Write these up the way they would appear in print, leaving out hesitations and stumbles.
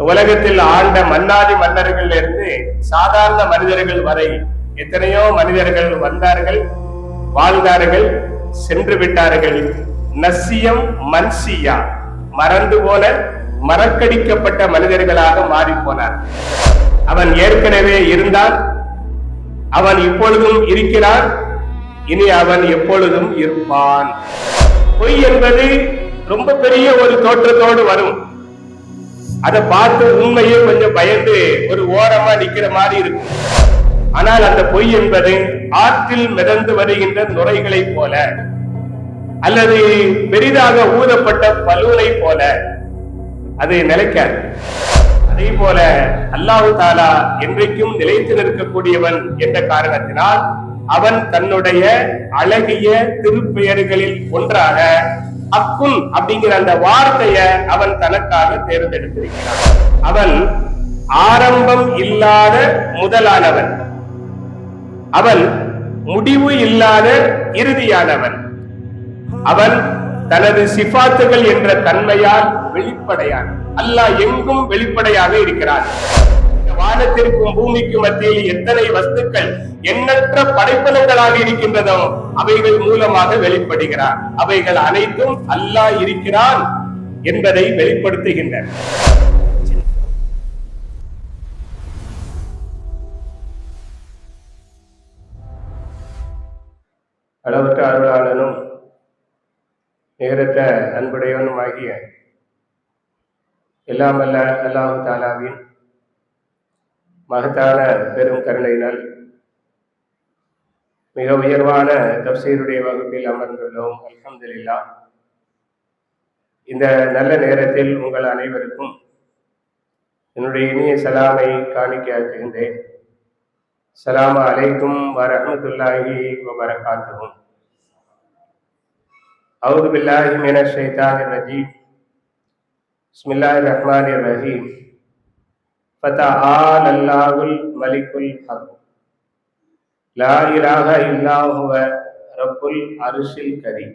உலகத்தில் ஆண்ட மன்னாதி மன்னர்கள் இருந்து சாதாரண மனிதர்கள் வரை எத்தனையோ மனிதர்கள் வந்தார்கள், வாழ்ந்தார்கள், சென்று விட்டார்கள். நசியம் மன்சியா, மறந்து போன மறக்கடிக்கப்பட்ட மனிதர்களாக மாறி போனார். அவன் ஏற்கனவே இருந்தான், அவன் இப்பொழுதும் இருக்கிறான், இனி அவன் எப்பொழுதும் இருப்பான். பொய் என்பது ரொம்ப பெரிய ஒரு தோற்றத்தோடு வரும். அதை பார்த்து உண்மையை கொஞ்சம் பயந்து ஒரு ஓரமா நிக்கிற மாதிரி இருக்கும். ஆனால் அந்த பொய் என்பது ஆற்றில் மிதந்து வருகின்ற நுரைகளை போல அல்லது பெரிதாக ஊதப்பட்ட பலூனை போல அது நிலைக்காது. அதே போல அல்லாஹ் தஆலா என்றைக்கும் நிலைத்து நிற்கக்கூடியவன் என்ற காரணத்தினால் அவன் தன்னுடைய அழகிய திருப்பெயர்களில் ஒன்றாக அக்குன் அப்படிங்கிற அந்த வார்த்தைய அவன் தனக்காக தேர்ந்தெடுத்திருக்கிறான். அவன் ஆரம்பம் இல்லாத முதலானவன், அவன் முடிவு இல்லாத இறுதியானவன், அவன் தனது சிபாத்துகள் என்ற தன்மையால் வெளிப்படையான். அல்லாஹ் எங்கும் வெளிப்படையாக இருக்கிறான். வானத்திற்கும் பூமிக்கும் மத்தியில் எத்தனை வஸ்துக்கள் எண்ணற்ற படைப்பலங்களாக இருக்கின்றதோ அவைகள் மூலமாக வெளிப்படுகிறார். அவைகள் அனைத்தும் அல்லாஹ் இருக்கிறான் என்பதை வெளிப்படுத்துகின்றன. அளவற்ற அருளாளனும் நேரத்த அன்புடையவனும் ஆகிய எல்லாம் அல்ல அல்லாஹ் தஆலாவின் மகத்தான பெரும் கருணையினால் மிக உயர்வான தஃசீருடைய வகுப்பில் அமர்ந்துள்ளோம். அல்ஹம்துலில்லாஹ். இந்த நல்ல நேரத்தில் உங்கள் அனைவருக்கும் என்னுடைய இனிய சலாமை காணிக்கையாக்குகின்றேன். ஸலாமு அலைக்கும் வரஹ்மத்துல்லாஹி வபரகாத்துஹு. அஊது பில்லாஹி மினஷ் ஷைத்தானிர் ரஜீம். பிஸ்மில்லாஹிர் ரஹ்மானிர் ரஹீம். ஃபதஆல அல்லாஹுல் மலிக்குல் ஹக். லா இலாஹ இல்லா ஹுவ ரப்புல் அர்ஷில் கரீம்.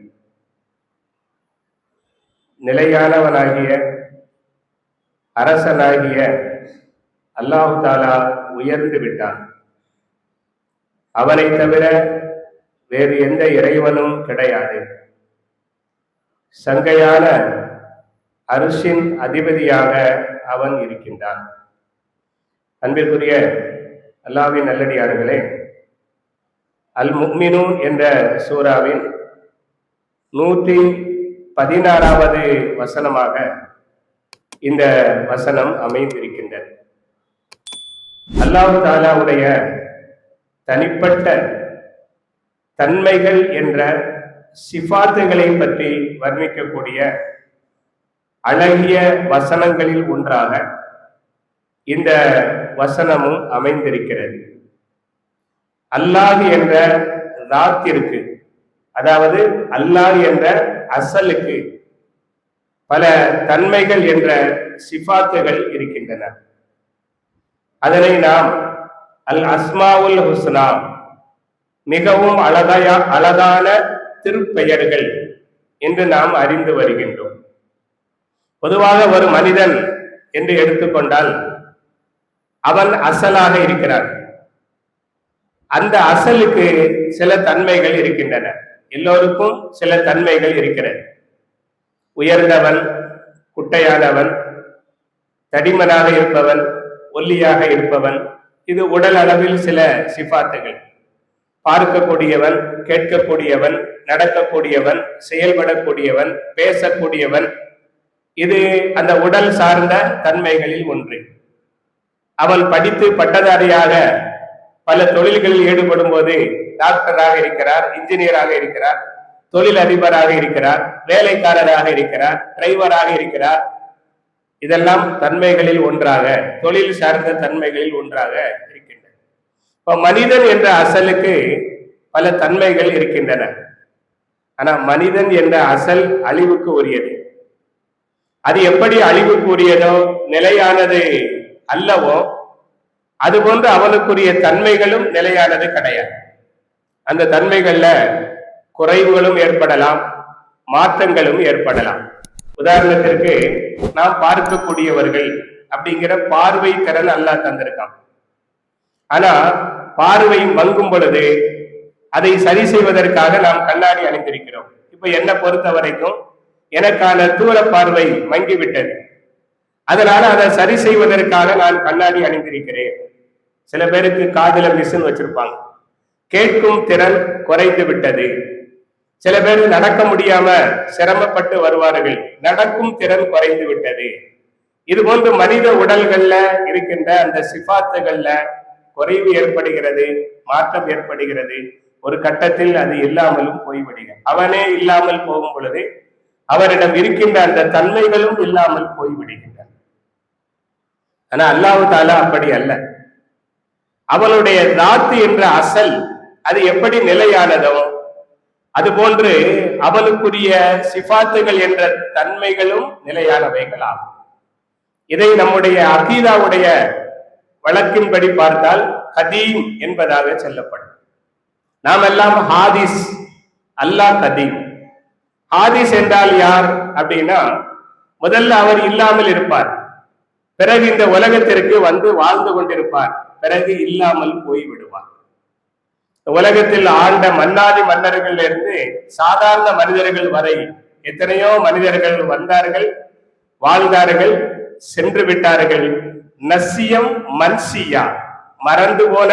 நிலையானவனாகிய அரசனாகிய அல்லாஹ் தஆலா உயர்ந்து விட்டான். அவனை தவிர வேறு எந்த இறைவனும் கிடையாது. சங்கையான அர்ஷின் அதிபதியாக அவன் இருக்கின்றான். அன்பிற்குரிய அல்லாஹ்வின் நல்லடியார்களே, அல் முஃமினூன் என்ற சூராவின் 116வது வசனமாக இந்த வசனம் அமைந்திருக்கின்றது. அல்லாஹ் தஆலாவுடைய தனிப்பட்ட தன்மைகள் என்ற சிஃபாத்துகளை பற்றி வர்ணிக்கக்கூடிய அழகிய வசனங்களில் ஒன்றாக இந்த வசனமும் அமைந்திருக்கிறது. அல்லாஹ் என்ற ராத்திற்கு, அதாவது அல்லாஹ் என்ற அசலுக்கு பல தன்மைகள் என்ற சிஃபாத்துகள் இருக்கின்றன. அதனை நாம் அல் அஸ்மாவுல் ஹுஸ்னா, மிகவும் அழகான திருப்பெயர்கள் என்று நாம் அறிந்து வருகின்றோம். பொதுவாக ஒரு மனிதன் என்று எடுத்துக்கொண்டால் அவன் அசலாக இருக்கிறான். அந்த அசலுக்கு சில தன்மைகள் இருக்கின்றன. எல்லோருக்கும் சில தன்மைகள் இருக்கிறது. உயர்ந்தவன், குட்டையானவன், தடிமனாக இருப்பவன், ஒல்லியாக இருப்பவன், இது உடல் அளவில் சில சிஃபாத்துகள். பார்க்கக்கூடியவன், கேட்கக்கூடியவன், நடக்கக்கூடியவன், செயல்படக்கூடியவன், பேசக்கூடியவன், இது அந்த உடல் சார்ந்த தன்மைகளில் ஒன்று. அவன் படித்து பட்டதாரியாக பல தொழில்களில் ஈடுபடும் போது டாக்டராக இருக்கிறார், இன்ஜினியராக இருக்கிறார், தொழில் அதிபராக இருக்கிறார், வேலைக்காரராக இருக்கிறார், டிரைவராக இருக்கிறார். இதெல்லாம் தன்மைகளில் ஒன்றாக, தொழில் சார்ந்த தன்மைகளில் ஒன்றாக இருக்கின்றன. இப்போ மனிதன் என்ற அசலுக்கு பல தன்மைகள் இருக்கின்றன. ஆனா மனிதன் என்ற அசல் அழிவுக்கு உரியது. அது எப்படி அழிவுக்கு உரியதோ, நிலையானது அல்லவோ, அதுபோன்று அவனுக்குரிய தன்மைகளும் நிலையானது கிடையாது. அந்த தன்மைகள்ல குறைவுகளும் ஏற்படலாம், மாற்றங்களும் ஏற்படலாம். உதாரணத்திற்கு நாம் பார்க்கக்கூடியவர்கள் அப்படிங்கிற பார்வை திறன் அல்லாஹ் தந்திருக்கான். ஆனா பார்வை மங்கும் பொழுது அதை சரி செய்வதற்காக நாம் கண்ணாடி அணிந்திருக்கிறோம். இப்ப என்னை பொறுத்த வரைக்கும் எனக்கான தூர பார்வை மங்கிவிட்டது. அதனால அதை சரி செய்வதற்காக நான் கண்ணாடி அணிந்திருக்கிறேன். சில பேருக்கு காதுல மிஷின் வச்சிருப்பாங்க, கேட்கும் திறன் குறைந்து விட்டது. சில பேர் நடக்க முடியாம சிரமப்பட்டு வருவார்கள், நடக்கும் திறன் குறைந்து விட்டது. இது போன்று மனித உடல்கள்ல இருக்கின்ற அந்த சிபாத்துகள்ல குறைவு ஏற்படுகிறது, மாற்றம் ஏற்படுகிறது. ஒரு கட்டத்தில் அது இல்லாமலும் போய்விடுகிறது. அவனே இல்லாமல் போகும் பொழுது அவரிடம் இருக்கின்ற அந்த தன்மைகளும் இல்லாமல் போய்விடுகின்றன. ஆனா அல்லாஹ் தஆலா அப்படி அல்ல. அவனுடைய தாத்து என்ற அசல் அது எப்படி நிலையானதோ அதுபோன்று அவனுக்குரிய சிபாத்துகள் என்ற தன்மைகளும் நிலையானவைகளாகும். இதை நம்முடைய அகீதாவுடைய வழக்கின்படி பார்த்தால் கதீம் என்பதாக சொல்லப்படும். நாம் எல்லாம் ஹாதிஸ், அல்லாஹ் கதீம். ஹாதிஸ் என்றால் யார் அப்படின்னா, முதல்ல அவர் இல்லாமல் இருப்பார், பிறகு இந்த உலகத்திற்கு வந்து வாழ்ந்து கொண்டிருப்பார், பிறகு இல்லாமல் போய்விடுவார். உலகத்தில் ஆண்ட மன்னாதி மன்னர்கள் இருந்து சாதாரண மனிதர்கள் வரை எத்தனையோ மனிதர்கள் வந்தார்கள், வாழ்ந்தார்கள், சென்று விட்டார்கள். நசியம் மன்சியா, மறந்து போன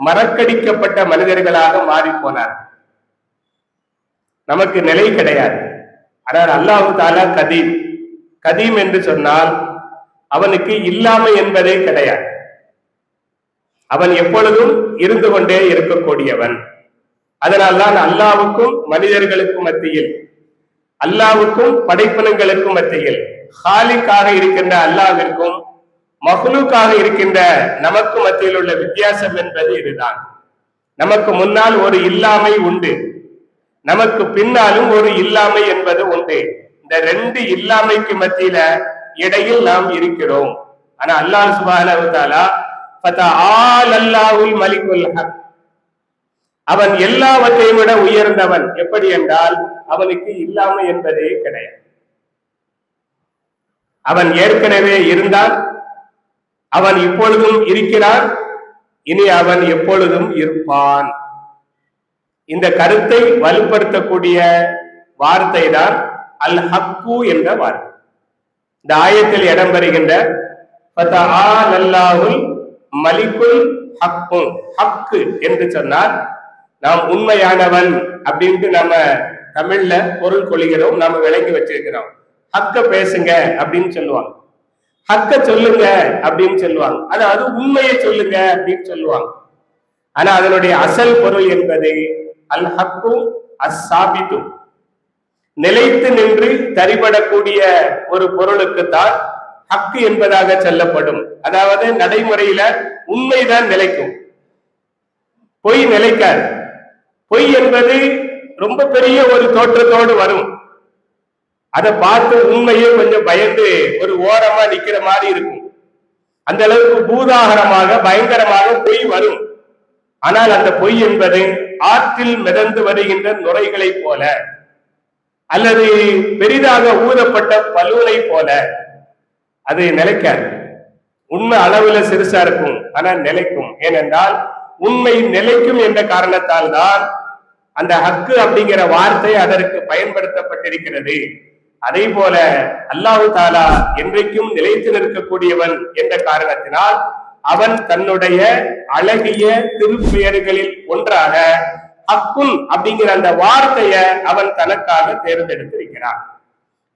மறக்கடிக்கப்பட்ட மனிதர்களாக மாறி போனார்கள். நமக்கு நிலை கிடையாது. ஆனால் அல்லாஹ் தஆலா கதீம். கதீம் என்று சொன்னால் அவனுக்கு இல்லாமை என்பதே கிடையாது. அவன் எப்பொழுதும் இருந்து கொண்டே இருக்கக்கூடியவன். அதனால்தான் அல்லாஹ்வுக்கும் மனிதர்களுக்கும் மத்தியில், அல்லாஹ்வுக்கும் படைப்பினங்களுக்கும் மத்தியில், ஹாலிக்காக இருக்கின்ற அல்லாஹ்விற்கும் மஹ்லூக்காக இருக்கின்ற நமக்கு மத்தியில் உள்ள வித்தியாசம் என்பது இதுதான். நமக்கு முன்னால் ஒரு இல்லாமை உண்டு, நமக்கு பின்னாலும் ஒரு இல்லாமை என்பது உண்டு. இந்த ரெண்டு இல்லாமைக்கு மத்தியில இடையில் நாம் இருக்கிறோம். ஆனா அல்லாஹ் சுப்ஹானஹு வ தஆலா ஃபதஆலல்லாஹுல் மலிக்குல் ஹக், அவன் எல்லாவற்றையும் விட உயர்ந்தவன். எப்படி என்றால் அவனுக்கு இல்லாமை என்பதே கிடையாது. அவன் ஏற்கனவே இருந்தான், அவன் இப்பொழுதும் இருக்கிறான், இனி அவன் எப்பொழுதும் இருப்பான். இந்த கருத்தை வலுப்படுத்தக்கூடிய வார்த்தை தான் அல் ஹக்கு என்ற வார்த்தை. இந்த ஆயத்தில் இடம்பெறுகின்ற ஃபதஆலல்லாஹுல் மலிக்குல் ஹக்கு, ஹக்கு என்று சொன்னால் நாம் உண்மையானவன் அப்படின்ட்டு நம்ம தமிழ்ல பொருள் கொள்கிறோம், நாம விளங்கி வச்சிருக்கிறோம். ஹக்க பேசுங்க அப்படின்னு சொல்லுவாங்க, ஹக்க சொல்லுங்க அப்படின்னு சொல்லுவாங்க, அதாவது உண்மையை சொல்லுங்க அப்படின்னு சொல்லுவாங்க. ஆனா அதனுடைய அசல் பொருள் என்பது அல் ஹக்கு அஸ்ஸாபிது, நிலைத்து நின்று தரிபடக்கூடிய ஒரு பொருளுக்குத்தான் ஹக்கு என்பதாக சொல்லப்படும். அதாவது நடைமுறையில உண்மைதான் நிலைக்கும், பொய் நிலைக்காது. பொய் என்பது ரொம்ப பெரிய ஒரு தோற்றத்தோடு வரும், அதை பார்த்து உண்மையே கொஞ்சம் பயந்து ஒரு ஓரமா நிக்கிற மாதிரி இருக்கும். அந்த அளவுக்கு பூதாகரமாக பயங்கரமாக பொய் வரும். ஆனால் அந்த பொய் என்பது ஆற்றில் மிதந்து வருகின்ற நுரைகளை போல அல்லது பெரிதாக ஊதப்பட்ட பலூனை போல அது நிலைக்காது. உண்மை அளவுல சிறுசா இருக்கும், ஆனால் நிலைக்கும். ஏனென்றால் உண்மை நிலைக்கும் என்ற காரணத்தால் தான் அந்த ஹக்கு அப்படிங்கிற வார்த்தை அதற்கு பயன்படுத்தப்பட்டிருக்கிறது. அதே போல அல்லாஹ் தஆலா என்றைக்கும் நிலைத்து நிற்கக்கூடியவன் என்ற காரணத்தினால் அவன் தன்னுடைய அழகிய திருப்பெயர்களில் ஒன்றாக ஹக்குன் அப்படிங்கிற அந்த வார்த்தையை அவன் தனக்காக தேர்ந்தெடுத்திருக்கிறான்.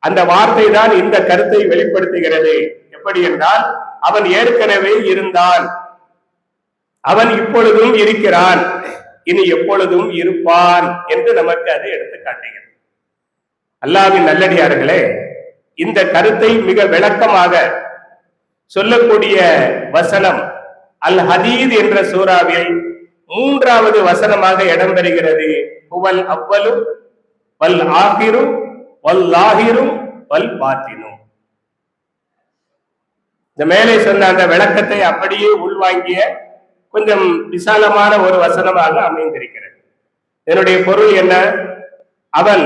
அந்த வார்த்தை தான் இந்த கருத்தை வெளிப்படுத்துகிறது. எப்படி என்றால் அவன் ஏற்கனவே இருந்தான், அவன் இப்பொழுதும் இருக்கிறான், இனி எப்பொழுதும் இருப்பான் என்று நமக்கு அது எடுத்து காட்டுகிறது. அல்லாஹ்வின் நல்லடியார்களே, இந்த கருத்தை மிக விளக்கமாக சொல்லக்கூடிய வசனம் அல் ஹதீத் என்ற சூறாவில் 3வது வசனமாக இடம்பெறுகிறது. ஹுவல் அவ்வலு வல் ஆகிரு வல் லாஹிரு வல் பாத்தினு. இந்த மேலே சொன்ன அந்த விளக்கத்தை அப்படியே உள்வாங்கிய கொஞ்சம் விசாலமான ஒரு வசனமாக அமைந்திருக்கிறது. இதனுடைய பொருள் என்ன? அவன்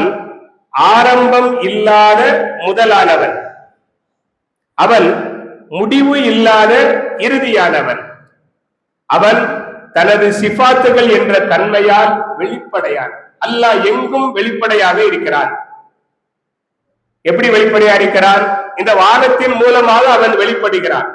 ஆரம்பம் இல்லாத முதலானவன், அவன் முடிவு இல்லாத இறுதியானவன். அவன் தனது சிபாத்துகள் என்ற தன்மையால் வெளிப்படையான். அல்லாஹ் எங்கும் வெளிப்படையாக இருக்கிறான். எப்படி வெளிப்படையாக இருக்கிறான்? இந்த வானத்தின் மூலமாக அவன் வெளிப்படுகிறான்.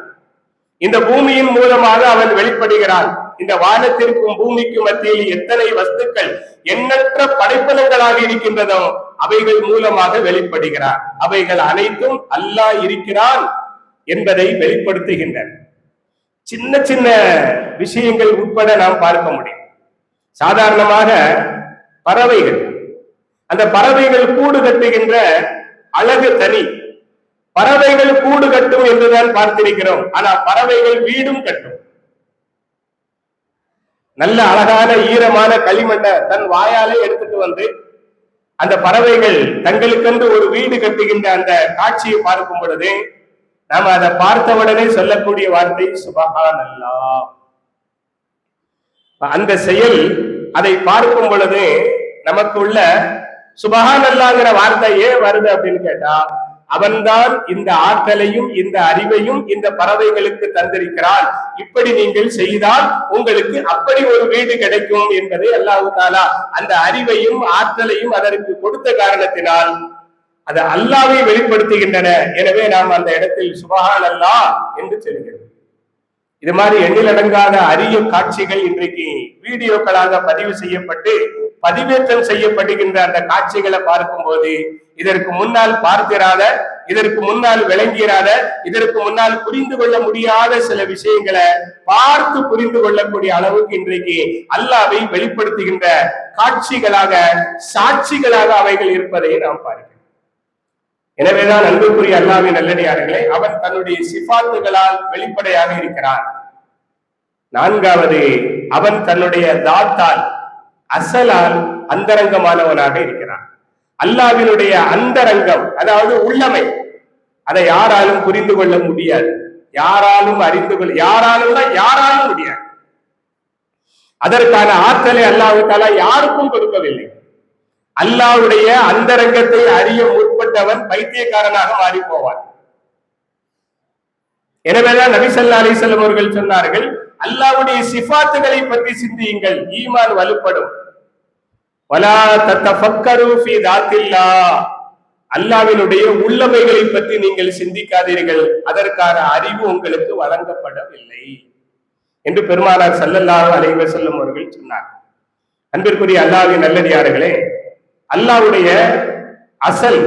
இந்த பூமியின் மூலமாக அவன் வெளிப்படுகிறான். இந்த வானத்திற்கும் பூமிக்கும் மத்தியில் எத்தனை வஸ்துக்கள் எண்ணற்ற படைப்பனங்களாக இருக்கின்றதோ அவைகள் மூலமாக வெளிப்படுகிறான். அவைகள் அனைத்தும் அல்லாஹ் இருக்கிறான் என்பதை வெளிப்படுத்துகின்றன. சின்ன சின்ன விஷயங்கள் உட்பட நாம் பார்க்க முடியும். சாதாரணமாக பறவைகள், அந்த பறவைகள் கூடு கட்டுகின்ற அழகு தனி. பறவைகள் கூடு கட்டும் என்றுதான் பார்த்திருக்கிறோம். ஆனா பறவைகள் வீடும் கட்டும். நல்ல அழகான ஈரமான களிமண்ணை தன் வாயாலே எடுத்துட்டு வந்து அந்த பறவைகள் தங்களுக்கென்று ஒரு வீடு கட்டுகின்ற அந்த காட்சியை பார்க்கும் பொழுது நாம அதை பார்த்தவுடனே சொல்லக்கூடிய வார்த்தை சுப்ஹானல்லாஹ். அந்த செயல், அதை பார்க்கும் பொழுது நமக்குள்ள சுப்ஹானல்லாஹ்ங்கிற வார்த்தை ஏன் வருது அப்படின்னு கேட்டா, அவன்தான் இந்த ஆற்றலையும் இந்த அறிவையும் இந்த பறவைகளுக்கு தந்திருக்கிறான். இப்படி நீங்கள் செய்தால் உங்களுக்கு அப்படி ஒரு வீடு கிடைக்கும் என்பதை அல்லாஹ் தஆலா அந்த அறிவையும் ஆற்றலையும் அதற்கு கொடுத்த காரணத்தினால் அது அல்லாஹ்வை வெளிப்படுத்துகின்றன. எனவே நாம் அந்த இடத்தில் சுப்ஹானல்லாஹ் என்று சொல்கிறோம். இது மாதிரி எண்ணிலடங்காத அரிய காட்சிகள் இன்றைக்கு வீடியோக்களாக பதிவு செய்யப்பட்டு பதிவேற்றம் செய்யப்படுகின்ற அந்த காட்சிகளை பார்க்கும் போது இதற்கு முன்னால் பார்த்திராத, இதற்கு முன்னால் விளங்கிராத, இதற்கு முன்னால் புரிந்து கொள்ள முடியாத சில விஷயங்களை பார்த்து புரிந்து கொள்ளக்கூடிய அளவுக்கு இன்றைக்கு அல்லாஹ்வை வெளிப்படுத்துகின்ற காட்சிகளாக, சாட்சிகளாக அவைகள் இருப்பதை நாம் பார்க்கிறோம். எனவேதான் அன்புக்குரிய அல்லாஹ்வின் நல்லடியார்களே, அவன் தன்னுடைய சிபாத்துகளால் வெளிப்படையாக இருக்கிறான். நான்காவது, அவன் தன்னுடைய தாத்தால், அசலால் அந்தரங்கமானவனாக இருக்கிறான். அல்லாஹ்வினுடைய அந்தரங்கம், அதாவது உள்ளமை, அதை யாராலும் புரிந்து கொள்ள முடியாது, யாராலும் அறிந்து கொள்ள யாராலும் முடியாது. அதற்கான ஆற்றலை அல்லாஹ் தஆலா யாருக்கும் கொடுக்கவில்லை. அல்லாஹ்வுடைய அந்தரங்கத்தை அறிய முற்பட்டவன் பைத்தியக்காரனாக மாறி போவான். எனவேதான் நபி ஸல்லல்லாஹு அலைஹி வஸல்லம் அவர்கள் சொன்னார்கள், அல்லாஹ்வுடைய சிஃபாத்துகளை பற்றி சிந்தியுங்கள், ஈமான் வலுப்படும். வலா தத்தஃபக்கரு ஃபீ தாத்தில்லாஹ், அல்லாஹ்வினுடைய உள்ளமைகளை பற்றி நீங்கள் சிந்திக்காதீர்கள், அதற்கான அறிவு உங்களுக்கு வழங்கப்படவில்லை என்று பெருமானார் ஸல்லல்லாஹு அலைஹி வஸல்லம் அவர்கள் சொன்னார். அன்பிற்குரிய அல்லாஹ்வின் நல்லடியார்களே, அல்லாஹ்வுடைய அசல்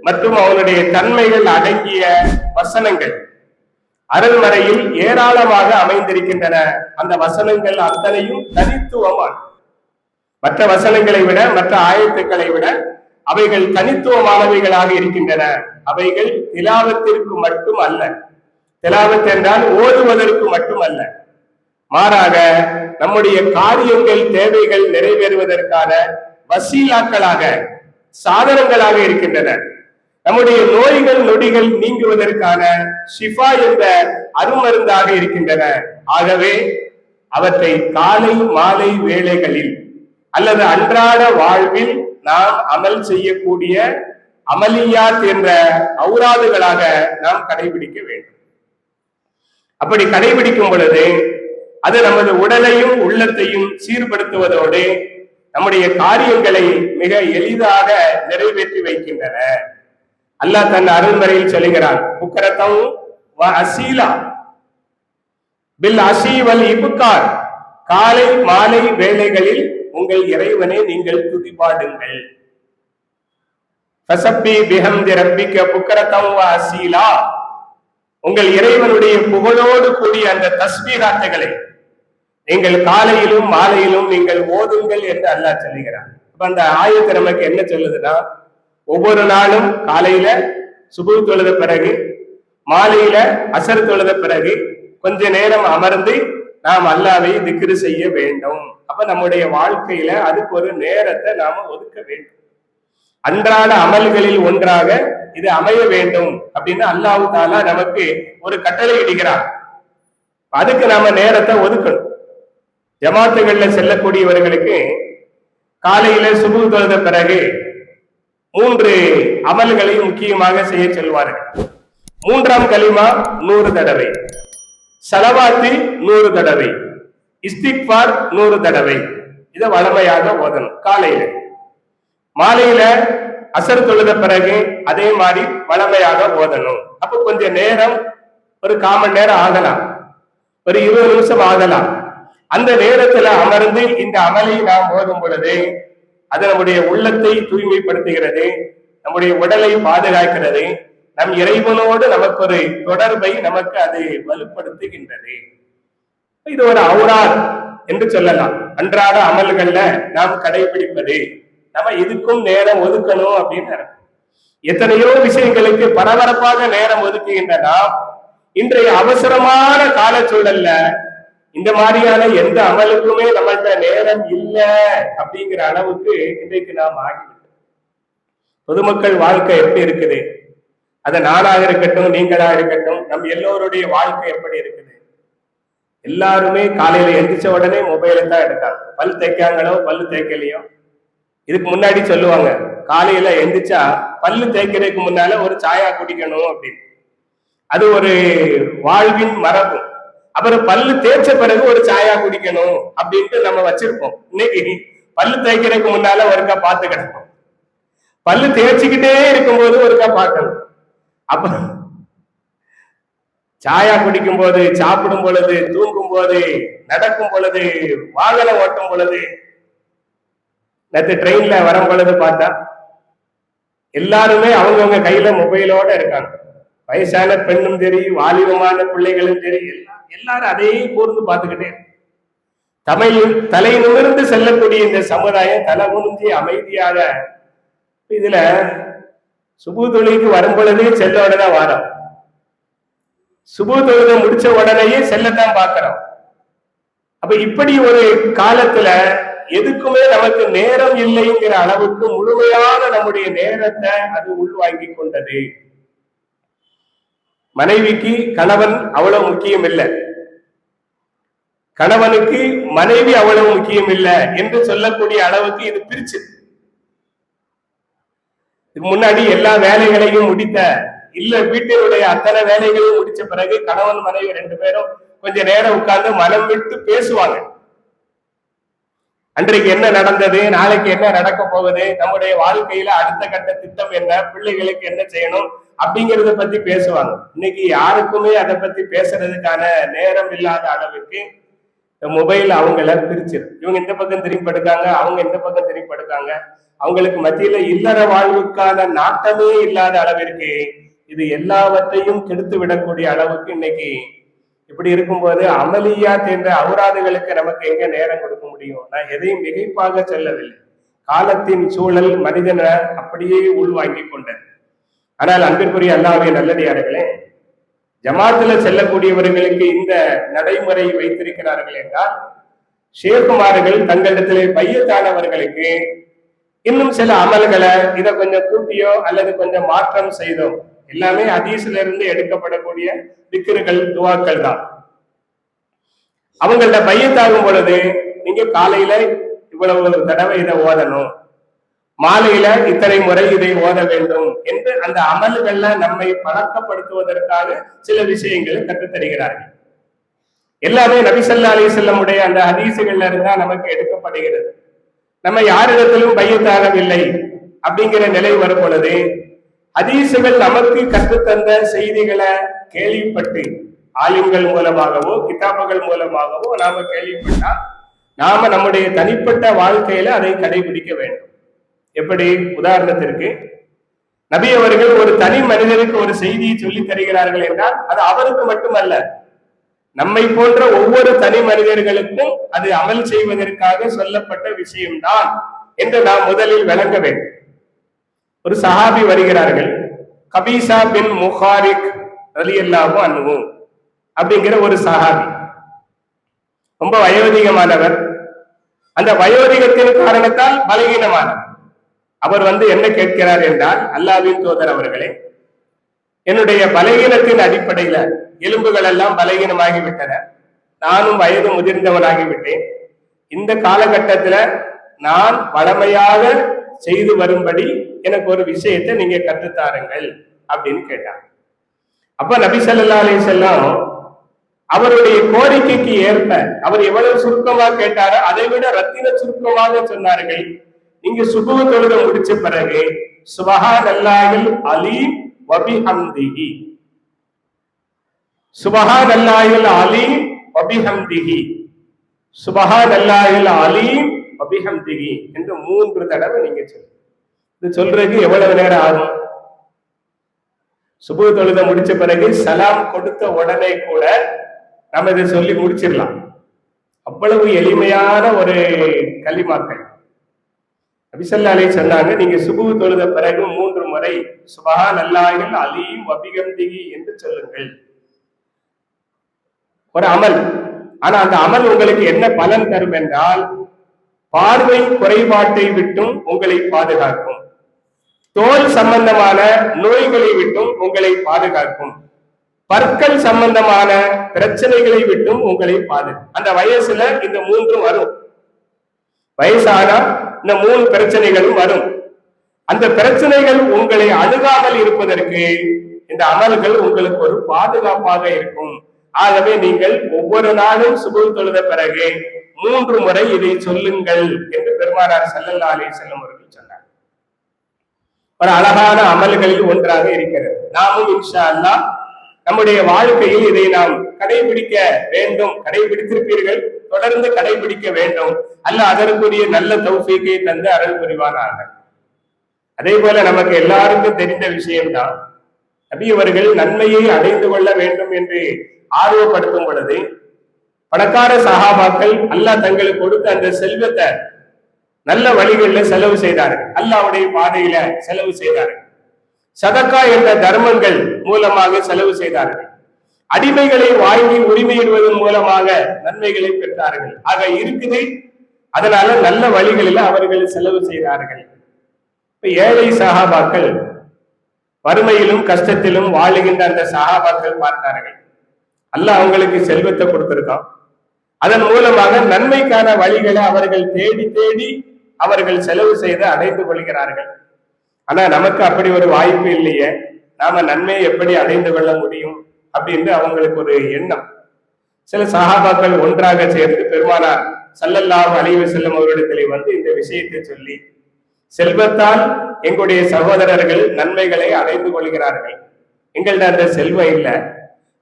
மற்றும் அவனுடைய தன்மைகள் அடங்கிய வசனங்கள் அருள்மறையில் ஏராளமாக அமைந்திருக்கின்றன. அந்த வசனங்கள் அத்தனையும் தனித்துவமான, மற்ற வசனங்களை விட, மற்ற ஆயத்துக்களை விட அவைகள் தனித்துவமானவைகளாக இருக்கின்றன. அவைகள் திலாவத்திற்கு மட்டும் அல்ல, திலாவத் என்றால் ஓதுவதற்கு மட்டுமல்ல, மாறாக நம்முடைய காரியங்கள், தேவைகள் நிறைவேறுவதற்கான வசீலாக்களாக, சாதனங்களாக இருக்கின்றன. நம்முடைய நோய்கள் நொடிகள் நீங்குவதற்கான ஷிஃபா என்ற அருமருந்தாக இருக்கின்றன. ஆகவே அவற்றை காலை மாலை வேளைகளில் அல்லது அன்றாட வாழ்வில் நாம் அமல் செய்யக்கூடிய அமலியாத் என்ற ஔராதுகளாக நாம் கடைபிடிக்க வேண்டும். அப்படி கடைபிடிக்கும் பொழுது அது நமது உடலையும் உள்ளத்தையும் சீர்படுத்துவதோடு நம்முடைய காரியங்களை மிக எளிதாக நிறைவேற்றி வைக்கின்றன. அல்லாஹ் தன் அருள்மறையில் சொல்கிறான், புக்கரத்தம் வ அசீலா பில் அஷி வல் இப்கார், காலை மாலை வேளைகளில் உங்கள் இறைவனை நீங்கள் துதிபாடுங்கள். ஃபஸப்பி பிஹம்தி ரப்பிக புக்கரத்தம் வ அசீலா, உங்கள் இறைவனுடைய புகழோடு கூடிய அந்த தஸ்பீஹாத்துகளை நீங்கள் காலையிலும் மாலையிலும் நீங்கள் ஓதுங்கள் என்று அல்லாஹ் சொல்லுகிறான். அப்ப அந்த ஆயத்து நமக்கு என்ன சொல்லுதுன்னா, ஒவ்வொரு நாளும் காலையில சுபூஹ் தொழுத பிறகு, மாலையில அசர் தொழுத பிறகு கொஞ்ச நேரம் அமர்ந்து நாம் அல்லாஹ்வை திக்ரு செய்ய வேண்டும். அப்ப நம்முடைய வாழ்க்கையில அதுக்கு ஒரு நேரத்தை நாம ஒதுக்க வேண்டும். அன்றாட அமல்களில் ஒன்றாக இது அமைய வேண்டும் அப்படின்னு அல்லாஹ் தஆலா நமக்கு ஒரு கட்டளை இடுகிறார். அதுக்கு நாம நேரத்தை ஒதுக்கணும். ஜமாத்துகள்ல செல்லக்கூடியவர்களுக்கு காலையில சுபூஹ் தொழுத பிறகு 3 அமல்களை முக்கியமாக செய்ய சொல்வார்கள். மூன்றாம் கலிமா 100 தடவை, சலவாத்து 100 தடவை, இஸ்திக்பார் 100 தடவை. இதை வளமையாக ஓதணும். காலையில, மாலையில அசர் தொழுத பிறகு அதே மாதிரி வளமையாக ஓதணும். அப்ப கொஞ்சம் நேரம், ஒரு 1/4 மணி நேரம் ஆகலாம், ஒரு 20 நிமிஷம் ஆகலாம். அந்த நேரத்துல அமர்ந்து இந்த அமலை நாம் ஓதும் பொழுது அது நம்முடைய உள்ளத்தை தூய்மைப்படுத்துகிறது, நம்முடைய உடலை பாதுகாக்கிறது, நம் இறைவனோடு நமக்கு ஒரு தொடர்பை நமக்கு அது வலுப்படுத்துகின்றது. இது ஒரு அவுராத் என்று சொல்லலாம். அன்றாட அமல்கள்ல நாம் கடைபிடிப்பது, நம்ம இதுக்கும் நேரம் ஒதுக்கணும் அப்படின்னு அர்த்தம். எத்தனையோ விஷயங்களுக்கு பரபரப்பாக நேரம் ஒதுக்குகின்ற நாம் இன்றைய அவசரமான கால சூழல்ல இந்த மாதிரியான எந்த அமலுக்குமே நம்மள்கிட்ட நேரம் இல்லை அப்படிங்கிற அளவுக்கு இன்றைக்கு நாம் ஆகிவிட்டோம். பொதுமக்கள் வாழ்க்கை எப்படி இருக்குது, அது நானாக இருக்கட்டும், நீங்களா இருக்கட்டும், நம் எல்லோருடைய வாழ்க்கை எப்படி இருக்குது? எல்லாருமே காலையில எந்திரிச்ச உடனே மொபைலை தான் எடுத்தாங்க. பல் தேய்க்காங்களோ பல்லு தேய்க்கலையோ, இதுக்கு முன்னாடி சொல்லுவாங்க காலையில எந்திரிச்சா பல்லு தேய்க்கிறதுக்கு முன்னால ஒரு சாயா குடிக்கணும் அப்படின்னு. அது ஒரு வாழ்வின் மரபு. அப்புறம் பல்லு தேய்ச்ச பிறகு ஒரு சாயா குடிக்கணும் அப்படின்ட்டு நம்ம வச்சிருப்போம். இன்னைக்கு பல்லு தேய்க்கிறதுக்கு முன்னால ஒருக்கா பார்த்து கிடக்கும், பல்லு தேய்ச்சிக்கிட்டே இருக்கும்போது ஒருக்கா பார்க்கணும். அப்புறம் சாயா குடிக்கும் போது, சாப்பிடும் பொழுது, தூங்கும் போது, நடக்கும் பொழுது, வாகனம் ஓட்டும் பொழுது, நேற்று ட்ரெயின்ல வரும் பொழுது பார்த்தா எல்லாருமே அவங்கவுங்க கையில மொபைலோட இருக்காங்க. வயசான பெண்ணும் சரி, வாலிபமான பிள்ளைகளும் சரி, எல்லாரும் அதையே கூர்ந்து பார்த்துக்கிட்டே. தலை நிமிர்ந்து செல்லக்கூடிய இந்த சமுதாயம் தலை குனிஞ்சி அமைதியாக, இதுல சுபு தொழிலுக்கு வரும் பொழுதே செல்லோட தான் வாரம், சுபு தொழுகை முடிச்ச உடனேயே செல்லத்தான் பார்க்கிறோம். அப்ப இப்படி ஒரு காலத்துல எதுக்குமே நமக்கு நேரம் இல்லைங்கிற அளவுக்கு முழுமையான நம்முடைய நேரத்தை அது உள்வாங்கி கொண்டது. மனைவிக்கு கணவன் அவ்வளவு முக்கியம் இல்லை, கணவனுக்கு மனைவி அவ்வளவு முக்கியம் இல்லை என்று சொல்லக்கூடிய அளவுக்கு இது பிரிச்சு. இதுக்கு முன்னாடி எல்லா வேலைகளையும் முடித்த, இல்ல வீட்டினுடைய அத்தனை வேலைகளையும் முடிச்ச பிறகு கணவன் மனைவி 2 பேரும் கொஞ்ச நேரம் உட்கார்ந்து மனம் விட்டு பேசுவாங்க. அன்றைக்கு என்ன நடந்தது, நாளைக்கு என்ன நடக்க போகுது, நம்முடைய வாழ்க்கையில அடுத்த கட்ட திட்டம் என்ன, பிள்ளைகளுக்கு என்ன செய்யணும் அப்படிங்கறத பத்தி பேசுவாங்க. இன்னைக்கு யாருக்குமே அதை பத்தி பேசுறதுக்கான நேரம் இல்லாத அளவுக்கு மொபைல் அவங்கள பிரிச்சிரு. இவங்க இந்த பக்கம் திரும்பி படுக்காங்க, அவங்க இந்த பக்கம் திரும்பி படுக்காங்க. அவங்களுக்கு மத்தியில இல்லற வாழ்வுக்கான நாட்டமே இல்லாத அளவிற்கு இது எல்லாவற்றையும் கெடுத்து விடக்கூடிய அளவுக்கு இன்னைக்கு இப்படி இருக்கும்போது அமலியாத் என்ற அவுராதுகளுக்கு நமக்கு எங்க நேரம் கொடுக்க முடியும்? நான் எதையும் மிகைப்பாக சொல்லவில்லை. காலத்தின் சூழல் மனிதனை அப்படியே உள்வாங்கி கொண்டது. ஆனால் அன்பிற்குரிய அல்லாஹ்வின் நல்லடியார்களே, ஜமாத்துல செல்லக்கூடியவர்களுக்கு இந்த நடைமுறை வைத்திருக்கிறார்கள் என்றால், ஷேகுமார்கள் தங்களிடத்திலே பையத்தானவர்களுக்கு இன்னும் சில அமல்களை இதை கொஞ்சம் கூட்டியோ அல்லது கொஞ்சம் மாற்றம் செய்தோ, எல்லாமே ஹதீஸ்ல இருந்து எடுக்கப்படக்கூடிய திக்ருகள், துவாக்கள் தான். அவங்கள்ட்ட பையத்தாகும் பொழுது நீங்க காலையில இவ்வளவு தடவை இதை ஓதணும், மாலையில இத்தனை முறை இதை ஓத வேண்டும் என்று அந்த அமல்கள்ல நம்மை பழக்கப்படுத்துவதற்காக சில விஷயங்களை கற்றுத்தருகிறார்கள். எல்லாமே நபி ஸல்லல்லாஹு அலைஹி வஸல்லம் உடைய அந்த ஹதீசுகள்ல இருந்தா நமக்கு எடுக்கப்படுகிறது. நம்ம யாரிடத்திலும் பையத்தாகவில்லை அப்படிங்கிற நிலை வரும் பொழுது ஹதீசுகள் நமக்கு கற்றுத்தந்த செய்திகளை கேள்விப்பட்டு ஆலிம்கள் மூலமாகவோ கிதாபுகள் மூலமாகவோ நாம கேள்விப்பட்டா நாம நம்முடைய தனிப்பட்ட வாழ்க்கையில அதை கடைபிடிக்க வேண்டும். எப்படி? உதாரணத்திற்கு நபி அவர்கள் ஒரு தனி மனிதனுக்கு ஒரு செய்தியை சொல்லி தருகிறார்கள் என்றால் அது அவருக்கு மட்டுமல்ல, நம்மை போன்ற ஒவ்வொரு தனி மனிதர்களுக்கும் அது அமல் செய்வதற்காக சொல்லப்பட்ட விஷயம்தான் என்று நாம் முதலில் விளங்க வேண்டும். ஒரு சஹாபி வருகிறார்கள், கபீசா பின் முஹாரிக் ரலியல்லாஹு அன்ஹு அப்படிங்கிற ஒரு சஹாபி, ரொம்ப வயோதிகமானவர். அந்த வயோதிகத்தின் காரணத்தால் பலகீனமானவர். அவர் என்ன கேட்கிறார் என்றால், அல்லாஹ்வின் தூதர் அவர்களே, என்னுடைய பலகீனத்தின் அடிப்படையில எலும்புகள் எல்லாம் பலகீனமாகிவிட்டன, நானும் வயது முதிர்ந்தவனாகிவிட்டேன், இந்த காலகட்டத்துல நான் வளமையாக செய்து வரும்படி எனக்கு ஒரு விஷயத்தை நீங்க கற்றுத்தாருங்கள் அப்படின்னு கேட்டாங்க. அப்ப நபி ஸல்லல்லாஹு அலைஹி வஸல்லம் அவருடைய கோரிக்கைக்கு ஏற்ப அவர் எவ்வளவு சுருக்கமா கேட்டாரோ அதை விட ரத்தின சுருக்கமாக சொன்னார்கள். நீங்க சுபஹ் தொழுகை முடிச்ச பிறகு சுப்ஹானல்லாஹில் அலீம் வ பிஹம்திஹி, சுப்ஹானல்லாஹில் அலீம் வ பிஹம்திஹி, சுப்ஹானல்லாஹில் அலீம் வ பிஹம்திஹி என்று 3 தடவை நீங்க சொல்லுங்க. இது சொல்றதுக்கு எவ்வளவு நேரம் ஆகும்? சுபஹ் தொழுகை முடிச்ச பிறகு சலாம் கொடுத்த உடனே கூட நம்ம இதை சொல்லி முடிச்சிடலாம். அவ்வளவு எளிமையான ஒரு கலிமாக்கள். நபி ஸல்லல்லாஹு அலைஹி சொன்னாங்க, நீங்க சுபஹ் தொழுத பிறகு 3 முறை சுப்ஹானல்லாஹில் அலீம் வ பிஹம்திஹி என்று சொல்லுங்கள். ஒரு அமல். ஆனா அந்த அமல் உங்களுக்கு என்ன பலன் தரும் என்றால், பார்வை குறைபாட்டை விட்டும் உங்களை பாதுகாக்கும், தோல் சம்பந்தமான நோய்களை விட்டும் உங்களை பாதுகாக்கும், பற்கள் சம்பந்தமான பிரச்சனைகளை விட்டும் உங்களை பாதுகாக்கும். அந்த வயசுல இந்த 3 வரும். வயசானா இந்த 3 பிரச்சனைகளும் வரும். அந்த பிரச்சனைகள் உங்களை அணுகாமல் இருப்பதற்கு இந்த அமல்கள் உங்களுக்கு ஒரு பாதுகாப்பாக இருக்கும். ஆகவே நீங்கள் ஒவ்வொரு நாளும் சுபஹ் தொழுத பிறகு 3 முறை இதை சொல்லுங்கள் என்று பெருமானார் ஸல்லல்லாஹு அலைஹி வஸல்லம் அவர்கள் சொன்னார். ஒரு அழகான அமல்களில் ஒன்றாக இருக்கிறது. நாமும் இன்ஷா அல்லாஹ் நம்முடைய வாழ்க்கையில் இதை நாம் கடைபிடிக்க வேண்டும். கடைபிடித்திருப்பீர்கள், தொடர்ந்து கடைபிடிக்க வேண்டும். அல்லாஹ் அதற்குரிய நல்ல தௌஃபீக்கை தந்து அருள் புரிவானாக. அதே போல நமக்கு எல்லாருக்கும் தெரிந்த விஷயம்தான், நபி அவர்கள் நன்மையை அடைந்து கொள்ள வேண்டும் என்று ஆர்வப்படுத்தும் பொழுது பணக்கார சஹாபாக்கள் அல்லாஹ் தங்களுக்கு கொடுத்த அந்த செல்வத்தை நல்ல வழிகளில் செலவு செய்தார்கள், அல்லாஹ்வுடைய பாதையில செலவு செய்தார்கள், சதக்கா என்ற தர்மங்கள் மூலமாக செலவு செய்தார்கள், அடிமைகளை வாங்கி உரிமையிடுவதன் மூலமாக நன்மைகளை பெற்றார்கள். ஆக இருக்குது, அதனால நல்ல வழிகளில் அவர்கள் செலவு செய்தார்கள். ஏழை சஹாபாக்கள், வறுமையிலும் கஷ்டத்திலும் வாழுகின்ற அந்த சஹாபாக்கள் பார்த்தார்கள், அல்லாஹ் அவங்களுக்கு செல்வத்தை கொடுத்திருக்கான், அதன் மூலமாக நன்மைக்கான வழிகளை அவர்கள் தேடி தேடி அவர்கள் செலவு செய்து அடைந்து கொள்கிறார்கள். ஆனா நமக்கு அப்படி ஒரு வாய்ப்பு இல்லையே, நாம நன்மையை எப்படி அடைந்து கொள்ள முடியும் அப்படின்னு அவங்களுக்கு ஒரு எண்ணம். சில சஹாபாக்கள் ஒன்றாக சேர்ந்து பெருமானார் ஸல்லல்லாஹு அலைஹி வஸல்லம் அவரிடத்திலே வந்து இந்த விஷயத்தை சொல்லி, செல்வத்தால் எங்களுடைய சகோதரர்கள் நன்மைகளை அடைந்து கொள்கிறார்கள், எங்கள்ட அந்த செல்வம் இல்லை,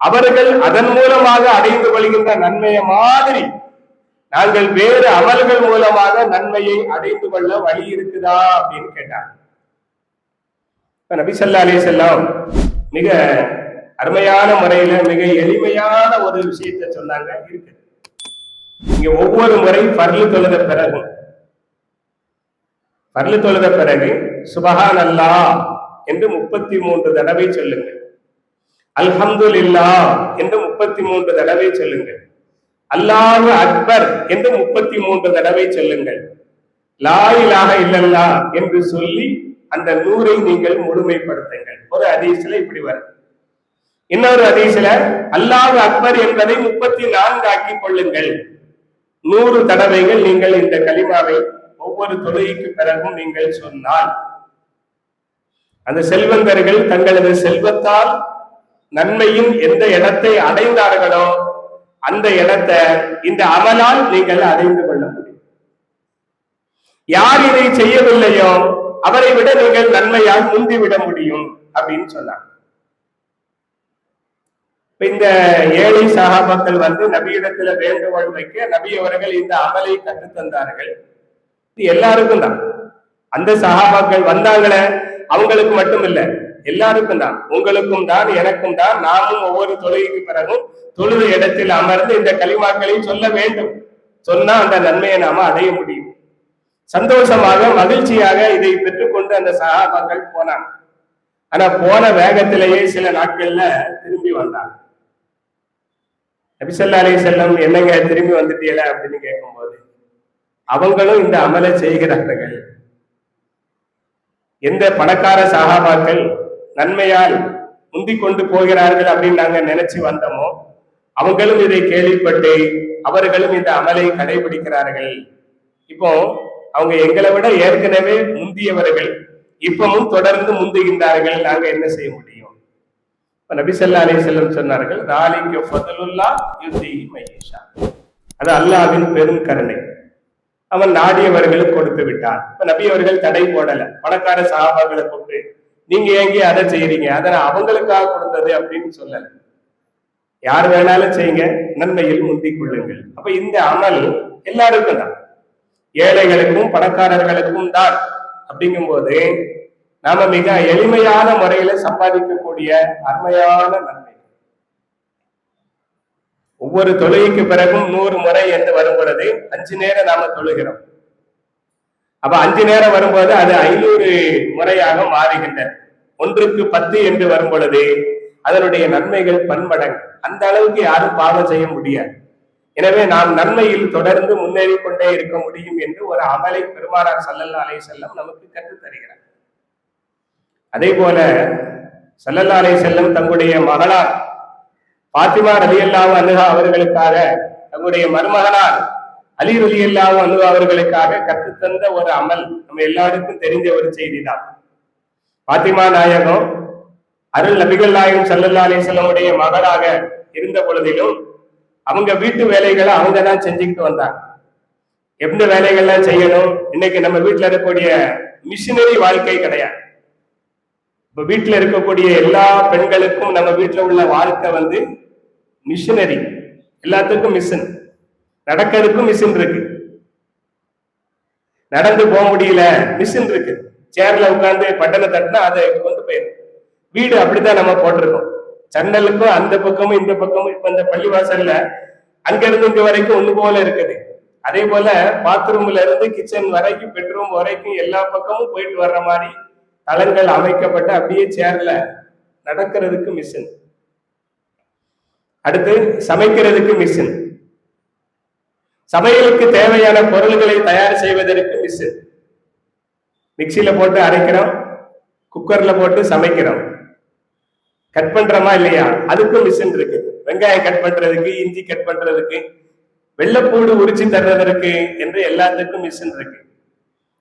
அவர்கள் அதன் மூலமாக அடைந்து கொள்கின்ற நன்மையை மாதிரி நாங்கள் வேறு அமல்கள் மூலமாக நன்மையை அடைந்து கொள்ள வழி இருக்குதா அப்படின்னு கேட்டாங்க. நபி ஸல்லல்லாஹு அலைஹி வஸல்லம் மிக அருமையான முறையில மிக எளிமையான ஒரு விஷயத்தை சொன்னாங்க. இருக்கு, நீங்க ஒவ்வொரு முறை ஃபர்லு தொழுத பிறகு சுப்ஹானல்லாஹ் என்று 33 தடவை சொல்லுங்கள், அல்ஹம்துலில்லாஹ் என்று 33 தடவை சொல்லுங்கள், அல்லாஹு அக்பர் என்று 33 தடவை சொல்லுங்கள், லா இலாஹ இல்லல்லாஹ் என்று சொல்லி அந்த 100ஐ நீங்கள் முழுமைப்படுத்துங்கள். ஒரு ஹதீஸ்ல இப்படி வரும். இன்னொரு ஹதீஸ்ல அல்லாஹு அக்பர் என்பதை 34 ஆக்கிக் கொள்ளுங்கள். 100 தடவைகள் நீங்கள் இந்த கலிமாவை ஒவ்வொரு தொழுகைக்கு பிறகும் நீங்கள் சொன்னால், அந்த செல்வந்தர்கள் தங்களது செல்வத்தால் நன்மையின் எந்த இடத்தை அடைந்தார்களோ அந்த இடத்தை இந்த அமலால் நீங்கள் அடைந்து கொள்ள முடியும். யார் இதை செய்யவில்லையோ அவரை விட நீங்கள் நன்மையால் முந்திவிட முடியும் அப்படின்னு சொன்னாங்க. இந்த ஏழை சஹாபாக்கள் வந்து நபியிடத்துல வேண்டுகோள் வைக்க நபி அவர்கள் இந்த அமலை கற்றுத் தந்தார்கள். இது எல்லாருக்கும் தான். அந்த சஹாபாக்கள் வந்தாங்களே, அவங்களுக்கு மட்டும் இல்ல, எல்லாருக்கும் தான், உங்களுக்கும் தான், எனக்கும் தான். நாமும் ஒவ்வொரு தொழுகைக்கு பிறகும் தொழுத இடத்தில் அமர்ந்து இந்த கலிமாக்களை சொல்ல வேண்டும். சொன்னா அந்த நன்மையை நாம அடைய முடியும். சந்தோஷமாக மகிழ்ச்சியாக இதை பெற்றுக்கொண்டு அந்த சஹாபாக்கள் போனாங்க. ஆனா போன வேகத்திலேயே சில நாட்கள்ல திரும்பி வந்தாங்க. நபி ஸல்லல்லாஹு அலைஹி வஸல்லம், என்னங்க திரும்பி வந்துட்டீங்களா அப்படின்னு கேட்கும்போது, அவங்களும் இந்த அமலை செய்கிறார்கள். எந்த பணக்கார சஹாபாக்கள் நன்மையால் முந்திக் கொண்டு போகிறார்கள் அப்படின்னு நாங்க நினைச்சு வந்தோமோ, அவங்களும் இதை கேள்விப்பட்டு அவர்களும் இந்த அமலை கடைபிடிக்கிறார்கள். இப்போ அவங்க எங்களை விட ஏற்கனவே முந்தியவர்கள், இப்பவும் தொடர்ந்து முந்துகின்றார்கள். நாங்க என்ன செய்ய முடியும்? நபி ஸல்லல்லாஹு அலைஹி வஸல்லம் சொன்னார்கள், தாலிக ஃபதுலுல்லாஹ் யுதீஹி மய்யஷா. அது அல்லாஹ்வின் பெரும் கருணை, அவன் நாடியவர்களுக்கு கொடுத்து விட்டான். இப்ப நபி அவர்கள் தடை போடல. பணக்கார சஹாபாக்களை கூப்பிட்டு நீங்க ஏங்க அதை செய்யறீங்க, அதை அவங்களுக்காக கொடுத்தது அப்படின்னு சொல்லல. யார் வேணாலும் செய்யுங்க, நன்மையில் முந்திக் கொள்ளுங்கள். அப்ப இந்த அமல் எல்லாருக்கும் தான், ஏழைகளுக்கும் பணக்காரர்களுக்கும் தான். அப்படிங்கும் போது நாம மிக எளிமையான முறையில சம்பாதிக்கக்கூடிய அருமையான நன்மை. ஒவ்வொரு தொழுகைக்கு பிறகும் 100 முறை என்று வரும் பொழுது 5 நேரம் நாம தொழுகிறோம். அப்ப 5 நேரம் வரும்போது அது 500 முறையாக மாறுகின்றன. 1க்கு 10 என்று வரும் பொழுது அதனுடைய நன்மைகள் பன்மடங்கு. அந்த அளவுக்கு யாரும் பாவம் செய்ய முடியாது. எனவே நாம் நன்மையில் தொடர்ந்து முன்னேறி கொண்டே இருக்க முடியும் என்று ஒரு அமலை பெருமானார் ஸல்லல்லாஹு அலைஹி வஸல்லம் நமக்கு கற்றுத் தருகிறார். அதே போல ஸல்லல்லாஹு அலைஹி வஸல்லம் தங்களுடைய மகளார் பாத்திமா ரலியல்லாஹு அன்ஹா அவர்களுக்காக, தங்களுடைய மருமகனார் அலி ரலியல்லாஹு அன்ஹு அவர்களுக்காக கற்றுத்தந்த ஒரு அமல் நம்ம எல்லாருக்கும் தெரிஞ்ச ஒரு செய்தி தான். பாத்திமா நாயகம் அருள் நபிகள் நாயகம் ஸல்லல்லாஹு அலைஹி வஸல்லமுடைய மகளாக இருந்த பொழுதிலும் அவங்க வீட்டு வேலைகளை அவங்க தான் செஞ்சுக்கிட்டு வந்தாங்க. எந்த வேலைகள்லாம் செய்யணும், இன்னைக்கு நம்ம வீட்டுல இருக்கக்கூடிய மிஷினரி வாழ்க்கை கிடையாது. இப்ப வீட்டுல இருக்கக்கூடிய எல்லா பெண்களுக்கும் நம்ம வீட்டுல உள்ள வாழ்க்கை மிஷினரி. எல்லாத்துக்கும் மிஷின், நடக்கிறதுக்கும் மிஷின் இருக்கு, நடந்து போக முடியல மிஷின் இருக்கு, சேர்ல உட்கார்ந்து பட்டனை தட்டினா அதை கொண்டு போயிடும். வீடு அப்படித்தான் நம்ம போட்டிருக்கோம், ஜன்னலுக்கும் அந்த பக்கமும் இந்த பக்கமும். இப்ப இந்த பள்ளிவாசல்ல அங்க இருந்து இங்க வரைக்கும் ஒண்ணு போல இருக்குது. அதே போல பாத்ரூம்ல இருந்து கிச்சன் வரைக்கும், பெட்ரூம் வரைக்கும் எல்லா பக்கமும் போயிட்டு வர்ற மாதிரி தளங்கள் அமைக்கப்பட்டு அப்படியே சேர்ல நடக்கிறதுக்கு மிஷின். அடுத்து சமைக்கிறதுக்கு மிஷின், சமையலுக்கு தேவையான பொருள்களை தயார் செய்வதற்கு மிஷின். மிக்சியில போட்டு அரைக்கிறோம், குக்கர்ல போட்டு சமைக்கிறோம். கட் பண்றோமா இல்லையா, அதுக்கும் மிஷின் இருக்கு. வெங்காயம் கட் பண்றதுக்கு, இஞ்சி கட் பண்றதுக்கு, வெள்ளைப்பூடு உரிச்சு தர்றதற்கு என்று எல்லாத்துக்கும் மிஷின் இருக்கு.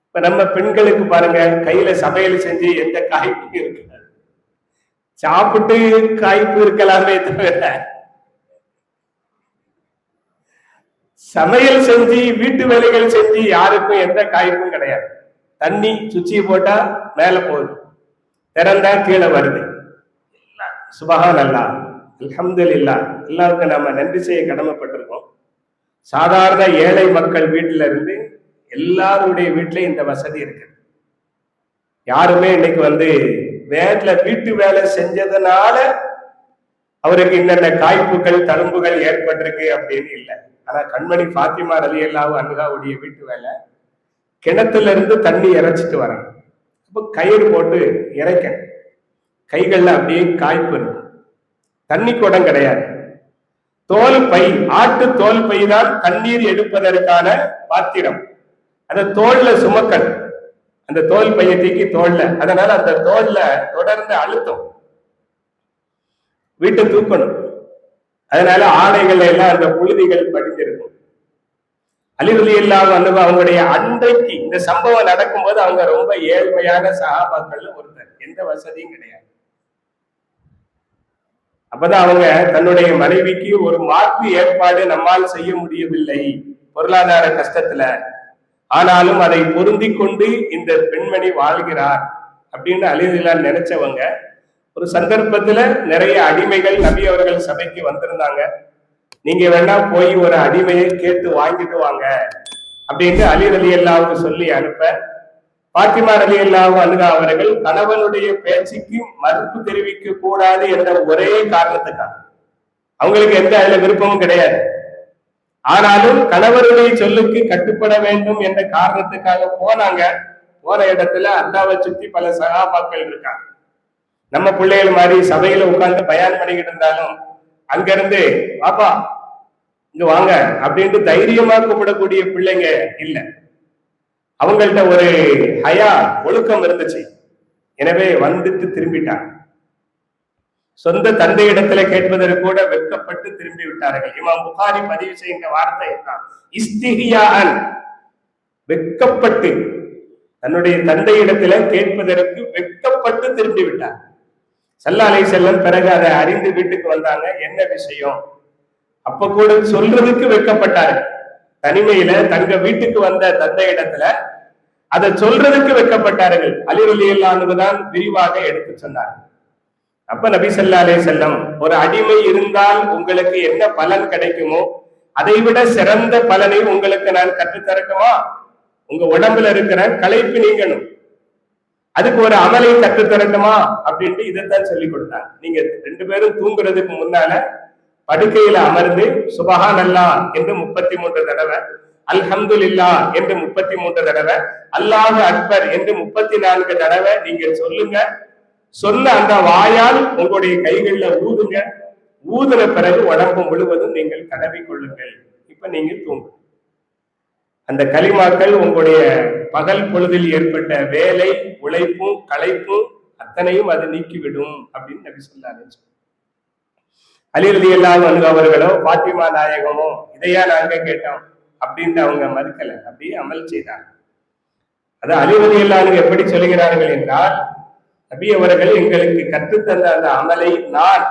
இப்ப நம்ம பெண்களுக்கு பாருங்க, கையில சமையல் செஞ்சு எந்த காய்ப்பும் இருக்கு, சாப்பிட்டு காய்ப்பு இருக்கலாமே தவிர சமையல் செஞ்சு வீட்டு வேலைகள் செஞ்சு யாருக்கும் எந்த காய்ப்பும் கிடையாது. தண்ணி சுவிட்சை போட்டா மேல போகுது, திறந்தா கீழே வருது. சுபஹானல்லாஹ், அல்ஹம்துலில்லாஹ், அல்லாஹ்வுக்கு நம்ம நன்றி செய்ய கடமைப்பட்டிருக்கோம். சாதாரண ஏழை மக்கள் வீட்டுல இருந்து எல்லாருடைய வீட்லயும் இந்த வசதி இருக்கு. யாருமே இன்னைக்கு வேலை வீட்டு வேலை செஞ்சதுனால அவருக்கு இன்னென்ன காய்ப்புகள் தழும்புகள் ஏற்பட்டிருக்கு அப்படின்னு இல்லை. ஆனா கண்மணி பாத்திமா ரலியல்லாஹு அன்ஹாவுடைய வீட்டு வேலை கிணத்துல இருந்து தண்ணி இறைச்சிட்டு வரணும். அப்ப கயிறு போட்டு இறைக்க, கைகள்ல அப்படியே காய்ப்பு இருக்கு. தண்ணி குடம் கிடையாது, தோல் பை, ஆட்டு தோல் பை தான் தண்ணீர் எடுப்பதற்கான பாத்திரம். அந்த தோல்ல சுமக்கல், அந்த தோல் பையை தூக்கி தோல்ல, அதனால அந்த தோல்ல தொடர்ந்து அழுத்தம், வீட்டை தூக்கணும். அதனால ஆடைகள் எல்லாம் அந்த புழுதிகள் படிஞ்சிருக்கும். அலி ரலியல்லாஹு அன்ஹு அவங்களுடைய அன்றைக்கு இந்த சம்பவம் நடக்கும்போது அவங்க ரொம்ப ஏழ்மையான சஹாபாக்கள்ல ஒருத்தர், எந்த வசதியும் கிடையாது. அப்பதான் அவங்க தன்னுடைய மனைவிக்கு ஒரு மாற்று ஏற்பாடு நம்மால் செய்ய முடியவில்லை, பொருளாதார கஷ்டத்துல, ஆனாலும் அதை பொருந்தி கொண்டு இந்த பெண்மணி வாழ்கிறார் அப்படின்னு அலி ரலியல்லாஹு நினைச்சவங்க ஒரு சந்தர்ப்பத்துல நிறைய அடிமைகள் நபி அவர்கள் சபைக்கு வந்திருந்தாங்க. நீங்க வேணா போய் ஒரு அடிமையை கேட்டு வாங்கிட்டு வாங்க அப்படின்னு அலி ரலியல்லாஹு சொல்லி அனுப்ப, பாத்திமா ரலியல்லாஹு அன்ஹா அவர்கள் கணவனுடைய பேச்சுக்கு மறுப்பு தெரிவிக்க கூடாது என்ற ஒரே காரணத்துக்காக, அவங்களுக்கு எந்த அதுல விருப்பமும் கிடையாது, ஆனாலும் கணவருடைய சொல்லுக்கு கட்டுப்பட வேண்டும் என்ற காரணத்துக்காக போனாங்க. போன இடத்துல அல்லாவை சுத்தி பல சகாபாக்கள் இருக்காங்க. நம்ம பிள்ளைகள் மாதிரி சபையில உட்கார்ந்து பயான் பண்ணிக்கிட்டு இருந்தாலும் அங்கிருந்து பாப்பா இங்க வாங்க அப்படின்ட்டு தைரியமா கூப்பிடக்கூடிய பிள்ளைங்க இல்ல. அவங்கள்ட்ட ஒரு ஹயா, ஒழுக்கம் இருந்துச்சு. எனவே வந்துட்டு திரும்பிட்டாங்க. சொந்த தந்தை இடத்துல கேட்பதற்கு கூட வெட்கப்பட்டு திரும்பி விட்டார்கள். இமாம் புகாரி பதிவு செய்கின்ற வார்த்தை தான் இஸ்திஹியான், வெட்கப்பட்டு தன்னுடைய தந்தை இடத்துல கேட்பதற்கு வெட்கப்பட்டு திரும்பி விட்டார். ஸல்லல்லாஹு அலைஹி வஸல்லம் பிறகு அதை அறிந்து வீட்டுக்கு வந்தாங்க. என்ன விஷயம்? அப்ப கூட சொல்றதுக்கு வெட்கப்பட்டாரு. தனிமையில தங்க வீட்டுக்கு வந்த தந்தை இடத்துல அதை சொல்றதுக்கு வெட்கப்பட்டார்கள். அலி ரலியல்லாஹு அன்ஹு தான் விரிவாக எடுத்து சொன்னார். அப்ப நபி ஸல்லல்லாஹு அலைஹி வஸல்லம், ஒரு அடிமை இருந்தால் உங்களுக்கு என்ன பலன் கிடைக்குமோ அதை விட சிறந்த பலனை உங்களுக்கு நான் கற்றுத்தரட்டுமா? உங்க உடம்புல இருக்கிற களைப்பு நீங்கணும், அதுக்கு ஒரு அமலை கற்றுத்தரட்டுமா அப்படின்ட்டு இதைத்தான் சொல்லி கொடுத்தாங்க. நீங்க 2 பேரும் தூங்குறதுக்கு முன்னால படுக்கையில அமர்ந்து சுபஹானல்லாஹ் என்று 33 தடவை, அல்ஹம்துலில்லாஹ் என்று 33 தடவை, அல்லாஹு அக்பர் என்று 34 தடவை நீங்க சொல்லுங்க. சொன்ன அந்த வாயால் உங்களுடைய கைகள்ல ஊதுங்க. ஊதுன பிறகு உடம்பு முழுவதும் நீங்கள் தடவி கொள்ளுங்கள். இப்ப நீங்க தூங்கு. அந்த கலிமாக்கள் உங்களுடைய பகல் பொழுதில் ஏற்பட்ட வேலை, உழைப்பும் களைப்பும் அத்தனையும் அது நீக்கிவிடும் அப்படின்னு நபி ஸல்லல்லாஹு அலைஹி வஸல்லம். அலி ரலியல்லாஹு அன்ஹு அவர்களோ பாத்திமா நாயகமோ இதையா நாங்க கேட்டோம் அப்படின்னு அவங்க மறுக்கல, அப்படியே அமல் செய்தாங்க. அது அலி ரலியல்லாஹு அன்ஹு எப்படி சொல்கிறார்கள் என்றால், நபி அவர்கள் எங்களுக்கு கற்றுத்தந்த அந்த அமலை நான்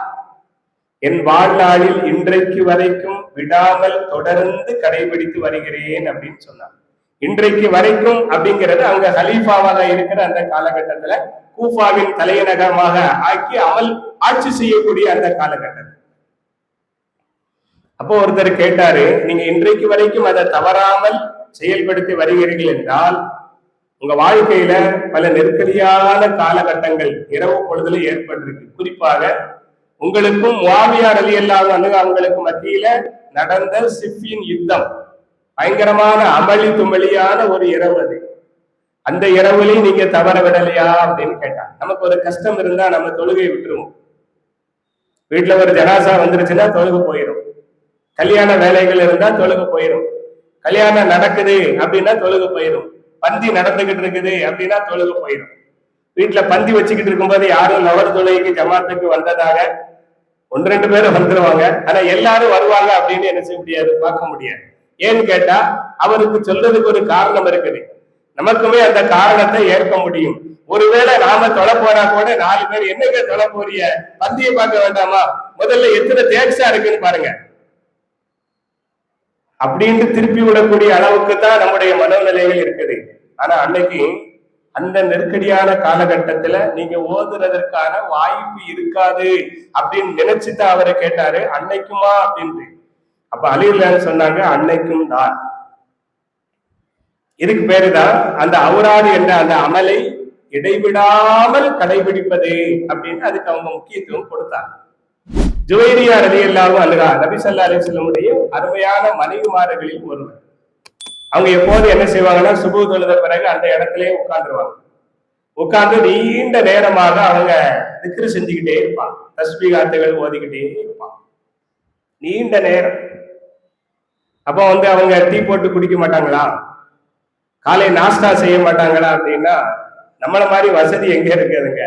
என் வாழ்நாளில் இன்றைக்கு வரைக்கும் விடாமல் தொடர்ந்து கடைபிடித்து வருகிறேன் அப்படின்னு சொன்னார். இன்றைக்கு வரைக்கும் அப்படிங்கிறது அவங்க ஹலீஃபாவாக இருக்கிற அந்த காலகட்டத்துல கூஃபாவின் தலைநகரமாக ஆக்கி அமல் ஆட்சி செய்யக்கூடிய அந்த காலகட்டத்தில். அப்போ ஒருத்தர் கேட்டாரு, நீங்க இன்றைக்கு வரைக்கும் அதை தவறாமல் செயல்படுத்தி வருகிறீர்கள் என்றால் உங்க வாழ்க்கையில பல நெருக்கடியான காலகட்டங்கள் இரவு பொழுதுல ஏற்பட்டிருக்கு. குறிப்பாக உங்களுக்கும் முஆவியா ரலியல்லாஹு அன்ஹு அவங்களுக்கு மத்தியில நடந்த சிஃபின் யுத்தம் பயங்கரமான அமளி துமளியான ஒரு இரவு அது. அந்த இரவுலையும் நீங்க தவற விடலையா அப்படின்னு கேட்டாங்க. நமக்கு ஒரு கஷ்டம் இருந்தா நம்ம தொழுகை விட்டுருவோம். வீட்டுல ஒரு ஜனாசா வந்துருச்சுன்னா தொழுகை போயிடும். கல்யாண வேலைகள் இருந்தா தொழுகை போயிடும். கல்யாணம் நடக்குது அப்படின்னா தொழுகை போயிடும். பந்தி நடந்துகிட்டு இருக்குது அப்படின்னா தொழுகை போயிடும். வீட்டுல பந்தி வச்சுக்கிட்டு இருக்கும்போது யாரும் லவர் தொழுகைக்கு ஜமாத்துக்கு வந்ததாக 1-2 பேர் வந்துருவாங்க. ஆனா எல்லாரும் வருவாங்க அப்படின்னு என்ன செய்ய முடியாது, பார்க்க முடியாது. ஏன்னு கேட்டா அவருக்கு சொல்றதுக்கு ஒரு காரணம் இருக்குது. நமக்குமே அந்த காரணத்தை ஏற்க முடியும். ஒருவேளை நாம தொலை போனா கூட 4 பேர் என்னங்க தொலை போறிய, பந்தியை பார்க்க வேண்டாமா, முதல்ல எத்தனை தேக்ஸா இருக்குன்னு பாருங்க அப்படின்ட்டு திருப்பி விடக்கூடிய அளவுக்கு தான் நம்முடைய மனோநிலைகள் இருக்குது. ஆனா அன்னைக்கு அந்த நெருக்கடியான காலகட்டத்துல நீங்க ஓதுறதற்கான வாய்ப்பு இருக்காது அப்படின்னு நினைச்சுதான் அவரை கேட்டாரு, அன்னைக்குமா அப்படின்ட்டு. அப்ப அலிலான்னு சொன்னாங்க, அன்னைக்கும் தான். இதுக்கு பேருதான் அந்த அவுராது என்ற அந்த அமலை இடைவிடாமல் கடைபிடிப்பது அப்படின்னு அதுக்கு அவங்க முக்கியத்துவம் கொடுத்தாங்க. ஜுவைரியா ரலியல்லாஹு அன்ஹா நபி ஸல்லல்லாஹு அலைஹி வஸல்லமுடைய அருமையான மனைவிமார்களில் ஒருவர். அவங்க எப்போது என்ன செய்வாங்கன்னா, சுபு தொழுத பிறகு அந்த இடத்திலேயே உட்கார்ந்துருவாங்க. உட்கார்ந்து நீண்ட நேரமாக அவங்க திக்ரு செஞ்சுக்கிட்டே இருப்பாங்க, தஸ்பீகாத்துகள் ஓதிக்கிட்டே இருப்பாங்க நீண்ட நேரம். அப்போ அவங்க டீ போட்டு குடிக்க மாட்டாங்களா, காலை நாஸ்டா செய்ய மாட்டாங்களா அப்படின்னா, நம்மள மாதிரி வசதி எங்க இருக்குதுங்க.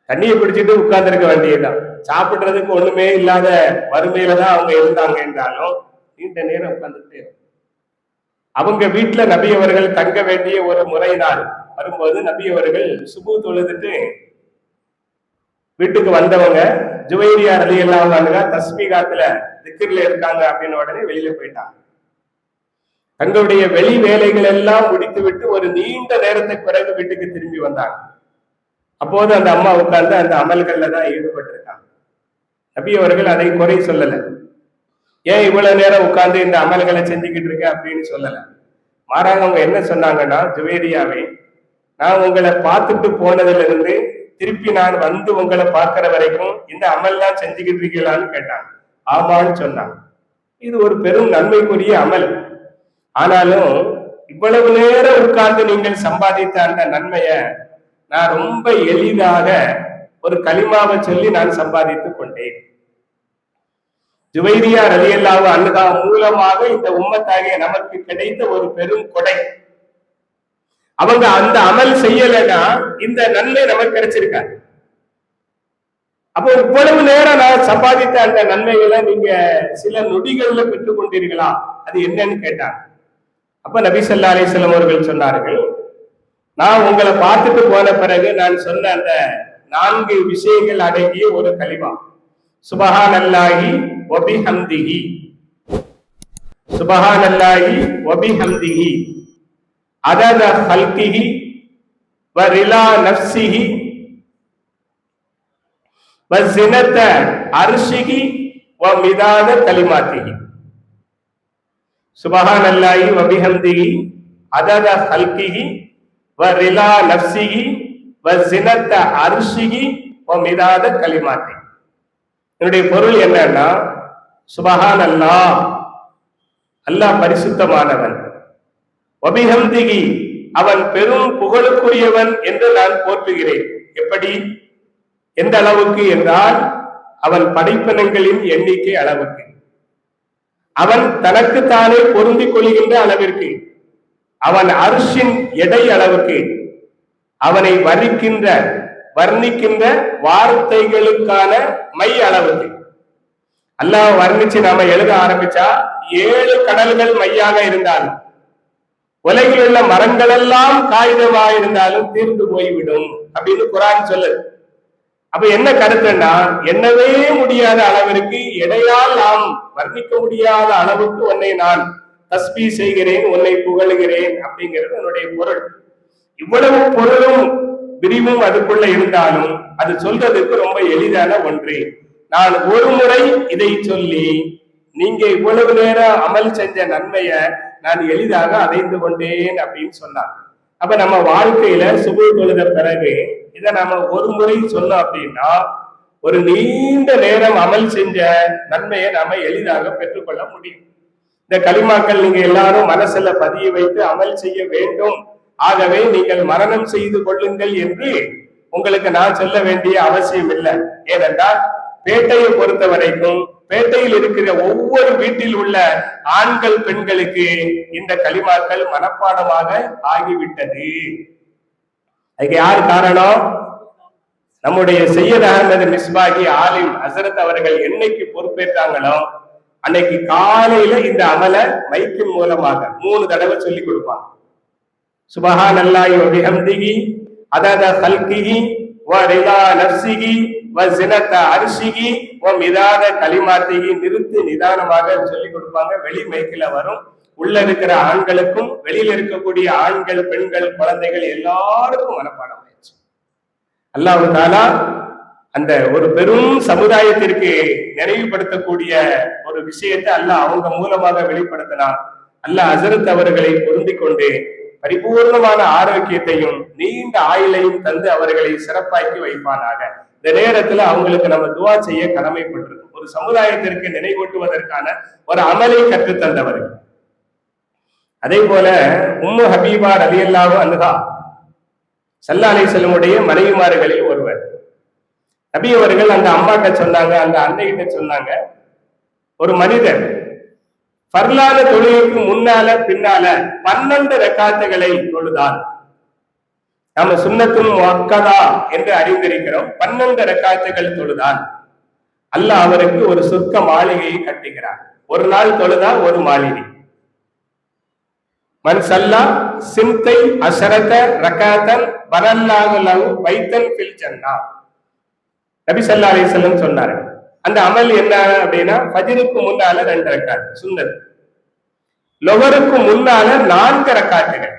தண்ணியை குடிச்சிட்டு உட்கார்ந்து இருக்க வேண்டியதுதான். சாப்பிடுறதுக்கு ஒண்ணுமே இல்லாத வறுமையில தான் அவங்க இருந்தாங்க என்றாலும் நீண்ட நேரம் உட்கார்ந்துட்டே. அவங்க வீட்டுல நபி அவர்கள் தங்க வேண்டிய ஒரு முறை நாள் வரும்போது நபி அவர்கள் சுபு தொழுதுட்டு வீட்டுக்கு வந்தவங்க ஜுவைரியா ரலியல்லாஹு அன்ஹா தஸ்பீகாத்துல திக்ர்ல இருக்காங்க அப்படின்னு உடனே வெளியில போயிட்டாங்க. தங்களுடைய வெளி வேலைகள் எல்லாம் முடித்து விட்டு ஒரு நீண்ட நேரத்துக்கு பிறகு வீட்டுக்கு திரும்பி வந்தாங்க. அப்போது அந்த அம்மா உட்கார்ந்து அந்த அமல்கள்ல தான் ஈடுபட்டிருக்காங்க. நபி அவர்கள் அதை குறை சொல்லல. ஏன் இவ்வளவு நேரம் உட்கார்ந்து இந்த அமல்களை செஞ்சுக்கிட்டு இருக்க அப்படின்னு சொல்லல. மாறாக அவங்க என்ன சொன்னாங்கன்னா, ஜுவேரியாவை நான் உங்களை பார்த்துட்டு போனதுல இருந்து திருப்பி நான் வந்து உங்களை பார்க்கிற வரைக்கும் இந்த அமல்லாம் செஞ்சுக்கிட்டு இருக்கீங்களான்னு கேட்டாங்க. ஆமான்னு சொன்னாங்க. இது ஒரு பெரும் நன்மைக்குரிய அமல். ஆனாலும் இவ்வளவு நேரம் உட்கார்ந்து நீங்கள் சம்பாதித்த அந்த நன்மைய நான் ரொம்ப எளிதாக ஒரு கலிமாவை சொல்லி நான் சம்பாதித்துக் கொண்டேன். ஜுவைரியா ரலியல்லாஹு அன்ஹா மூலமாக இந்த உம்மத்தாகிய நமக்கு கிடைத்த ஒரு பெரும் கொடை. அவங்க அந்த அமல் செய்யலைன்னா இந்த நன்மை நமக்கு கிடைச்சிருக்காது. அப்போ இவ்வளவு நேரம் நான் சம்பாதித்த அந்த நன்மைகளை நீங்க சில நொடிகள்ல பெற்றுக் கொண்டீர்களா, அது என்னன்னு கேட்டாங்க. அப்ப நபி ஸல்லல்லாஹு அலைஹி வஸல்லம் அவர்கள் சொன்னார்கள், நான் உங்களை பார்த்துட்டு போன பிறகு நான் சொன்ன அந்த 4 விஷயங்கள் அடங்கிய ஒரு கலிமா. சுபஹானல்லாஹி வ பிஹம்திஹி, சுபஹானல்லாஹி வ பிஹம்திஹி அதத ஹல்கிஹி வ ரிலா நஃப்ஸிஹி வ ஸினத அர்ஷிஹி வ மிதாத கலிமாத்திஹி. சுபஹானல்லாஹி வ பிஹம்திஹி அதத ஹல்கிஹி வ ரிலா நஃப்ஸிஹி வ ஸினத அர்ஷிஹி வ மிதாத கலிமாத்திஹி. என்னுடைய பொருள் என்னன்னா, சுபஹானல்லாஹ், அல்லாஹ் பரிசுத்தமானவன், வ பிஹம்திஹி, அவன் பெரும் புகழுக்குரியவன் என்று நான் போற்றுகிறேன். எப்படி, எந்த அளவுக்கு என்றால், அவன் படைப்பினங்களின் எண்ணிக்கை அளவுக்கு, அவன் தனக்குத்தானே பொருந்திக் கொள்கின்ற அளவிற்கு, அவன் அர்ஷின் எடை அளவுக்கு, அவனை வர்ணிக்கின்ற வார்த்தைகளுக்கான மை அளவுக்கு. அல்லாஹ் வர்ணிச்சு நாம எழுத ஆரம்பிச்சா 7 கடல்கள் மையாக இருந்தாலும், உலகில் உள்ள மரங்கள் எல்லாம் காகிதமாக இருந்தாலும் தீர்ந்து போய்விடும் அப்படின்னு குர்ஆன் சொல்லுது. அப்ப என்ன கருத்துன்னா, எண்ணவே முடியாத அளவிற்கு, எடையால் நாம் வர்ணிக்க முடியாத அளவுக்கு உன்னை நான் தஸ்பீ செய்கிறேன், உன்னை புகழுகிறேன் அப்படிங்கிறது என்னுடைய பொருள். இவ்வளவு பொருளும் விரிவும் அதுக்குள்ள இருந்தாலும் அது சொல்றதுக்கு ரொம்ப எளிதான ஒன்று. நான் ஒரு முறை இதை சொல்லி நீங்க இவ்வளவு நேரம் அமல் செஞ்ச நன்மைய நான் எளிதாக அடைந்து கொண்டேன் அப்படின்னு சொன்னான். அப்ப நம்ம வாழ்க்கையில சுபஹ் தொழுத பிறகு இதை நாம ஒரு முறை சொன்னோம் அப்படின்னா, ஒரு நீண்ட நேரம் அமல் செஞ்ச நன்மையை நாம எளிதாக பெற்றுக்கொள்ள முடியும். இந்த கலிமாக்கள் நீங்க எல்லாரும் மனசுல பதிய வைத்து அமல் செய்ய வேண்டும். ஆகவே நீங்கள் மரணம் செய்து கொள்ளுங்கள் என்று உங்களுக்கு நான் சொல்ல வேண்டிய அவசியம் இல்லை. ஏனென்றால் பேட்டையை பொறுத்த வரைக்கும், பேட்டையில் இருக்கிற ஒவ்வொரு வீட்டில் உள்ள ஆண்கள் பெண்களுக்கு இந்த கலிமாக்கள் மனப்பாடமாக ஆகிவிட்டது. அதுக்கு யார் காரணம்? நம்முடைய சையத் அஹ்மது மிஸ்பாகி ஆலிம் ஹசரத் அவர்கள் என்னைக்கு பொறுப்பேற்றாங்களோ அன்னைக்கு காலையில இந்த அமலை மைக்கின் மூலமாக 3 தடவை சொல்லி கொடுப்பாங்க. சுபஹானல்லாஹி வ பிஹம்திஹி அதத ஹல்கிஹி வ ரிலா நஃப்ஸிஹி வ ஸினத அர்ஷிஹி வ மிதாத கலிமாத்திஹி. நிறுத்தி நிதானமாக சொல்லி கொடுப்பாங்க. வெளி மைக்கில வரும். உள்ள இருக்கிற ஆண்களுக்கும் வெளியில இருக்கக்கூடிய ஆண்கள், பெண்கள், குழந்தைகள் எல்லாருக்கும் மனப்பாடம் ஆயிடுச்சு. அல்லாஹ் தஆலா அந்த ஒரு பெரும் சமுதாயத்திற்கு நிறைவுபடுத்தக்கூடிய ஒரு விஷயத்தை அல்லாஹ் அவங்க மூலமாக வெளிப்படுத்தினான். அல்லாஹ் ஹசரத் அவர்களை பொருந்திக் கொண்டு பரிபூர்ணமான ஆரோக்கியத்தையும் நீண்ட ஆயுளையும் தந்து அவர்களை சிறப்பாக்கி வைப்பானாக. இந்த நேரத்துல அவங்களுக்கு நம்ம துவா செய்ய கடமைப்பட்டிருக்கோம். ஒரு சமுதாயத்திற்கு நினைவூட்டுவதற்கான ஒரு அமலை கற்றுத்தந்தவர்கள். அதே போல உம்மு ஹபீபா ரலியல்லாஹு அன்ஹா ஸல்லல்லாஹு அலைஹி வஸல்லமுடைய மனைவிமார்களில் ஒருவர். நபி அவர்கள் அந்த அம்மாட்ட சொன்னாங்க, அந்த அன்னைகிட்ட சொன்னாங்க, ஒரு மனிதர் ஃபர்லான தொழுகைக்கு முன்னால பின்னால 12 ரக்காத்துகளை தொழுதால், நாம சுன்னத்துல் முஅக்கதா என்று அறிந்திருக்கிறோம், 12 ரக்காத்துகள் தொழுதால் அல்லாஹ் அவருக்கு ஒரு சொர்க்க மாளிகையை கட்டுகிறார். ஒரு நாள் தொழுதா ஒரு மாளிகை. மன் சல்லா சிந்தை அஷரத ரகாத்தன் பனல்லாஹு லஹு பைத்தன் ஃபில் ஜன்னah. நபி ஸல்லல்லாஹு அலைஹி வஸல்லம் சொன்னாரு. அந்த அமல் என்ன அப்படின்னா, ஃபஜ்ருக்கு முன்னால 2 ரக்காத் சுன்னத், லொஹருக்கு முன்னால 4 ரக்காத்துகள்,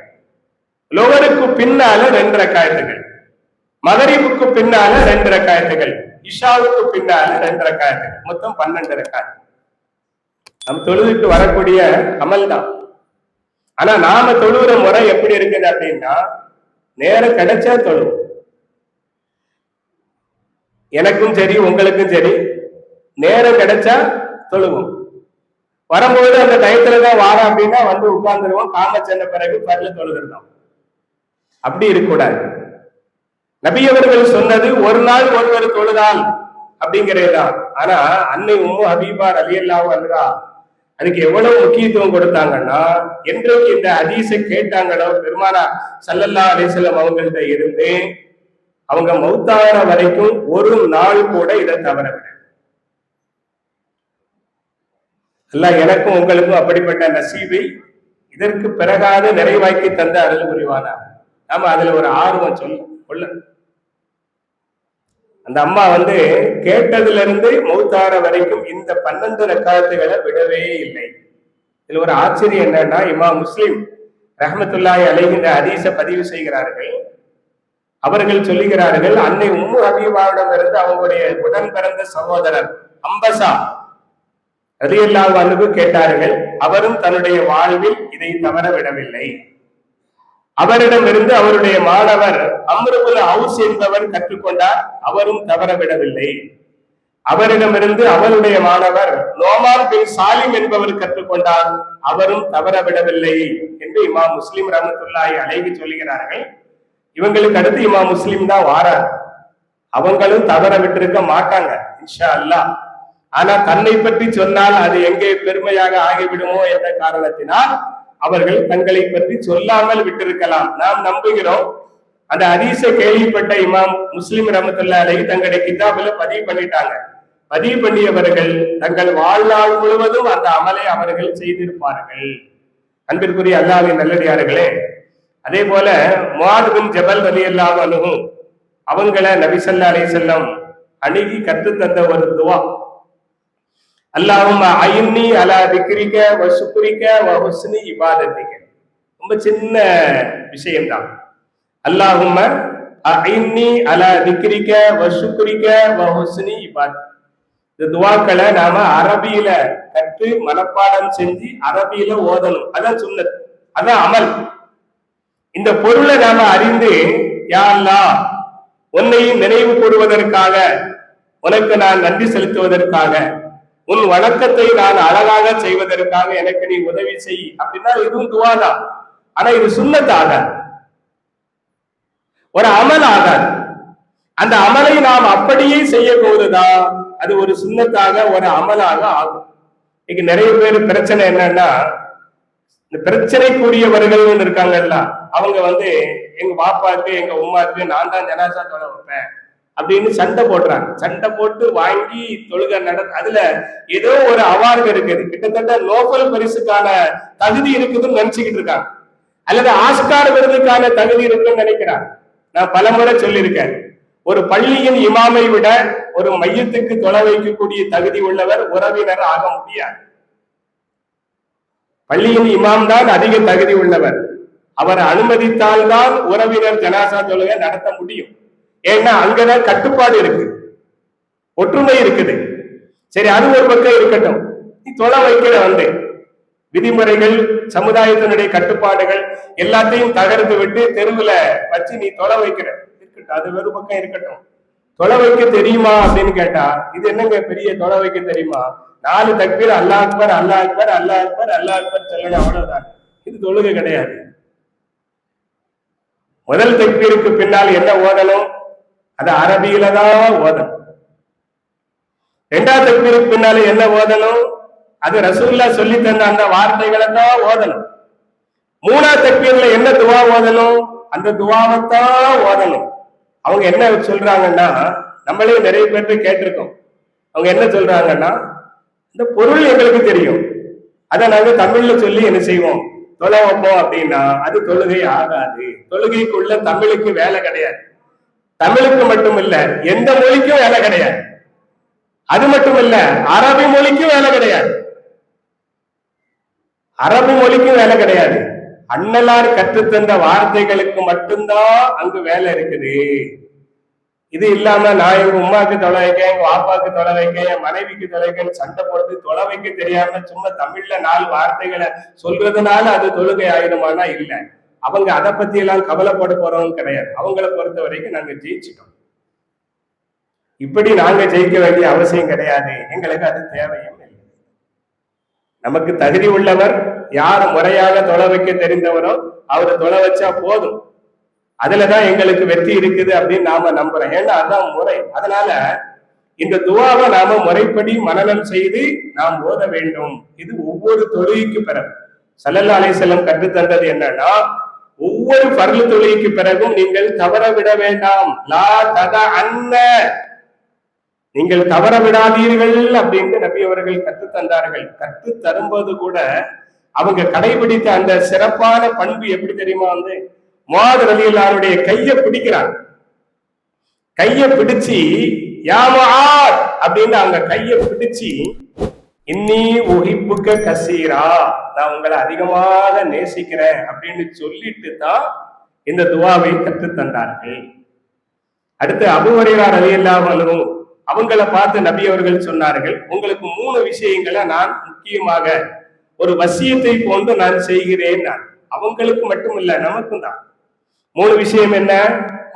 லொஹருக்கு பின்னால 2 ரக்காத்துகள், மகரிபுக்கு பின்னால 2 ரக்காத்துகள், இஷாவுக்கு பின்னால 2 ரக்காத்துகள், மொத்தம் 12 ரக்காத். நம்ம தொழுதுட்டு வரக்கூடிய அமல் தான். ஆனா நாம தொழுகிற முறை எப்படி இருக்குது அப்படின்னா, நேரம் கிடைச்சா தொழுவோம். எனக்கும் சரி உங்களுக்கும் சரி நேரம் கிடைச்சா தொழுவோம். வரும்போது அந்த டயத்துலதான் வாரம் அப்படின்னா வந்து உட்கார்ந்துருவோம். காம சென்ற பிறகு பரல தொழுகிறோம். அப்படி இருக்கக்கூடாது. நபி அவர்கள் சொன்னது ஒரு நாள் ஒருவர் தொழுதால் அப்படிங்கிறதுதான். ஆனா அன்னை உம்மு ஹபீபா ரலியல்லாஹு அன்ஹா அதுக்கு எவ்வளவு முக்கியத்துவம் கொடுத்தாங்கன்னா, என்றைக்கு இந்த ஹதீஸை கேட்டாங்களோ பெருமானார் ஸல்லல்லாஹு அலைஹி வஸல்லம் அவங்கள்ட்ட இருந்து அவங்க மௌத்தான வரைக்கும் ஒரு நாள் கூட இதை தவறவில்லை. அல்லாஹ் எனக்கும் உங்களுக்கும் அப்படிப்பட்ட நசீபை இதற்கு பிறகாத நிறைவாக்கி தந்த அருள் புரிவானார். நாம அதுல ஒரு ஆர்வம் கொள்ள. அந்த அம்மா வந்து கேட்டதுல இருந்து மௌத்தார வரைக்கும் இந்த 12 ரக்காத்துகளை விடவே இல்லை. இதுல ஒரு ஆச்சரியம் என்னன்னா, இமாம் முஸ்லிம் ரஹ்மத்துல்லாஹி அலைஹி இந்த ஹதீஸ பதிவு செய்கிறார்கள். அவர்கள் சொல்லுகிறார்கள், அன்னை உம்மு ஹபீபாவிடம் இருந்து அவங்களுடைய உடன் பிறந்த சகோதரர் அம்பசா ரலியல்லாஹு அன்ஹு கேட்டார்கள். அவரும் தன்னுடைய வாழ்வில் இதை தவற விடவில்லை. அவரிடமிருந்து அவருடைய மாணவர் அம்ர் இப்னு அவுஸ் என்பவர் கற்றுக்கொண்டார். அவரும் தவற விடவில்லை. அவரிடமிருந்து அவருடைய மாணவர் நோமான் பின் சாலிம் என்பவர் கற்றுக்கொண்டார். அவரும் தவற விடவில்லை என்று இமாம் முஸ்லிம் ரஹ்மத்துல்லாஹி அலைஹி சொல்லுகிறார்கள். இவங்களுக்கு அடுத்து இமாம் முஸ்லிம் தான் வாரார். அவங்களும் தவற விட்டிருக்க மாட்டாங்க இன்ஷா அல்லாஹ். ஆனா தன்னை பற்றி சொன்னால் அது எங்கே பெருமையாக ஆகிவிடுமோ என்ற காரணத்தினால் அவர்கள் தங்களை பற்றி சொல்லாமல் விட்டிருக்கலாம். நாம் நம்புகிறோம். அந்த ஹதீஸ கேள்விப்பட்ட இமாம் முஸ்லிம் ரஹ்மத்துல்லாஹி அலைஹி தங்களுடைய கிதாபில பதிவு பண்ணிட்டாங்க. பதிவு பண்ணியவர்கள் தங்கள் வாழ்நாள் முழுவதும் அந்த அமலை அவர்கள் செய்திருப்பார்கள். அன்பிற்குரிய அல்லாஹ்வின் நல்லடியார்களே, அதே போல முஆத் பின் ஜபல் ரலியல்லாஹு அன்ஹு அவங்கள நபி ஸல்லல்லாஹு அலைஹி வஸல்லம் அணுகி கற்று தந்த ஒரு துஆ, அல்லாஹும்ம ஐன்னி அலா திக்ரிக வ ஷுக்ரிக வ ஹுஸ்னி இபாதத்திக. ரொம்ப சின்ன விஷயம்தான். அல்லாஹும்ம ஐன்னி அலா திக்ரிக வ ஷுக்ரிக வ ஹுஸ்னி இபாதத்திக. இந்த துஆக்களை நாம அரபியில கற்று மனப்பாடம் செஞ்சு அரபியில ஓதணும். அதான் சுன்னத், அதான் அமல். இந்த பொருளை நாம அறிந்து, யா அல்லாஹ் உன்னை நினைவு கூறுவதற்காக, உனக்கு நான் நன்றி செலுத்துவதற்காக, உன் வணக்கத்தை நான் அழகாக செய்வதற்காக எனக்கு நீ உதவி செய் அப்படின்னா இதுவும் துஆதான். ஆனா இது சுன்னத்தாக, ஒரு அமல் ஆகாது. அந்த அமலை நாம் அப்படியே செய்ய போதுதான் அது ஒரு சுன்னத்தாக ஒரு அமலாக ஆகும். இன்னைக்கு நிறைய பேர் பிரச்சனை என்னன்னா, இந்த பிரச்சனைக்குரியவர்கள் இருக்காங்கல்ல, அவங்க வந்து எங்க பாப்பாக்கு எங்க உமாக்கு நான் தான் ஜனாசா தொலை வைப்பேன் அப்படின்னு சண்டை போடுறாங்க. சண்டை போட்டு வாங்கி தொழுகை அதுல ஏதோ ஒரு அவார்டு இருக்குது, கிட்டத்தட்ட நோபல் பரிசுக்கான தகுதி இருக்குதுன்னு நினைச்சுக்கிட்டு இருக்காங்க, அல்லது ஆஸ்கார் விருதுக்கான தகுதி இருக்குன்னு நினைக்கிறாங்க. நான் பலமுறை சொல்லியிருக்கேன், ஒரு பள்ளியின் இமாமை விட ஒரு மையத்துக்கு தொலை வைக்கக்கூடிய தகுதி உள்ளவர் உறவினர் ஆக முடியாது. பள்ளியின் இமாம் தான் அதிக தகுதி உள்ளவர். அவர் அனுமதித்தால் தான் உறவினர் ஜனாசா தொழுகை நடத்த முடியும். ஏன்னா அங்கதான் கட்டுப்பாடு இருக்கு, ஒற்றுமை இருக்குது. சரி, அது ஒரு பக்கம் இருக்கட்டும். நீ தொலை வைக்கிற வந்து விதிமுறைகள், சமுதாயத்தினுடைய கட்டுப்பாடுகள் எல்லாத்தையும் தகர்த்து விட்டு தெருவுல வச்சு நீ தொலை வைக்கிற இருக்கட்டும், அது ஒரு பக்கம் இருக்கட்டும். தொலை வைக்க தெரியுமா அப்படின்னு கேட்டா, இது என்னங்க பெரிய தொலை வைக்க தெரியுமா? 4 தக்பீர் அல்லாஹ் அக்பர் அல்லாஹ் அக்பர் அல்லாஹ் அக்பர் அல்லாஹ் அக்பர் சொல்லணும், அவ்வளவுதான். இது தொழுகை கிடையாது. முதல் தக்பீருக்கு பின்னால் என்ன ஓதணும்? அது அரபியில தான் ஓதணும். 2வது தக்பீருக்கு பின்னால என்ன ஓதணும்? அது ரசூலுல்லாஹ் சொல்லி தந்த அந்த வார்த்தைகளை தான் ஓதணும். 3வது தக்பீர்ல என்ன துவா ஓதணும்? அந்த துவாவைத்தான் ஓதணும். அவங்க என்ன சொல்றாங்கன்னா, நம்மளே நிறைய பேர்த்து கேட்டிருக்கோம். அவங்க என்ன சொல்றாங்கன்னா, இந்த பொருள் எங்களுக்கு தெரியும், அதை நாங்க தமிழ்ல சொல்லி என்ன செய்வோம், தொலை வைப்போம் அப்படின்னா அது தொழுகை ஆகாது. தொழுகைக்குள்ள தமிழுக்கு வேலை கிடையாது. தமிழுக்கு மட்டும் இல்ல, எந்த மொழிக்கும் வேலை கிடையாது. அது மட்டும் இல்ல, அரபி மொழிக்கும் வேலை கிடையாது. அரபி மொழிக்கும் வேலை கிடையாது. அண்ணலார் கற்றுத்தந்த வார்த்தைகளுக்கு மட்டும்தான் அங்கு வேலை இருக்குது. இது இல்லாம நான் எங்க உமாக்கு தொலை வைக்க, எங்க வாப்பாக்கு தொலை வைக்க, என் மனைவிக்கு தொலை வைக்க சண்டை போட்டு தொலை வைக்க தெரியாம சும்மா தமிழ்ல 4 வார்த்தைகளை சொல்றதுனால அது தொழுகை ஆயிடுமானா இல்ல. அவங்க அதை பத்தி எல்லாம் கவலைப்பட போறவங்க கிடையாது. அவங்களை பொறுத்த வரைக்கும் நாங்க ஜெயிச்சிட்டோம். இப்படி நாங்க ஜெயிக்க வேண்டிய அவசியம் கிடையாது. எங்களுக்கு அது தேவையும் இல்லை. நமக்கு தகுதி உள்ளவர் யார் முறையாக தொலை வைக்க தெரிந்தவரோ அவரை தொலை வச்சா போதும். அதுலதான் எங்களுக்கு வெற்றி இருக்குது அப்படின்னு நாம நம்புறோம். ஏன்னா அதுதான் முறை. அதனால இந்த துவாவை நாம முறைப்படி மனனம் செய்து நாம் ஓத வேண்டும். இது ஒவ்வொரு தொழுகைக்கு பிறகு ஸல்லல்லாஹு அலைஹி வஸல்லம் கற்றுத்தந்தது என்னன்னா, ஒவ்வொரு ஃபர்லு தொழுகைக்கு பிறகும் நீங்கள் தவற விட வேண்டாம். லா ததா அன்ன, நீங்கள் தவற விடாதீர்கள் அப்படின்னு நபி அவர்கள் கற்று தந்தார்கள். கற்று தரும்போது கூட அவங்க கடைபிடித்த அந்த சிறப்பான பண்பு எப்படி தெரியுமா? வந்து முஆத் ரலியல்லாஹு அன்ஹுடைய கையை பிடிக்கிறாங்க. கைய பிடிச்சு யாமார் அப்படின்னு அவங்க கைய பிடிச்சு இன்னி உஹிப்புக்க கசீரா, நான் உங்களை அதிகமாக நேசிக்கிறேன் அப்படின்னு சொல்லிட்டு தான் இந்த துவாவை கற்று தந்தார்கள். அடுத்து அபூ ஹுரைரா ரலியல்லாஹு அன்ஹு அவங்கள பார்த்து நபி அவர்கள் சொன்னார்கள், உங்களுக்கு 3 விஷயங்களை நான் முக்கியமாக ஒரு வசியத்தை போன்று நான் செய்கிறேன். அவங்களுக்கு மட்டும் இல்ல, நமக்கும் தான். 3 விஷயம் என்ன?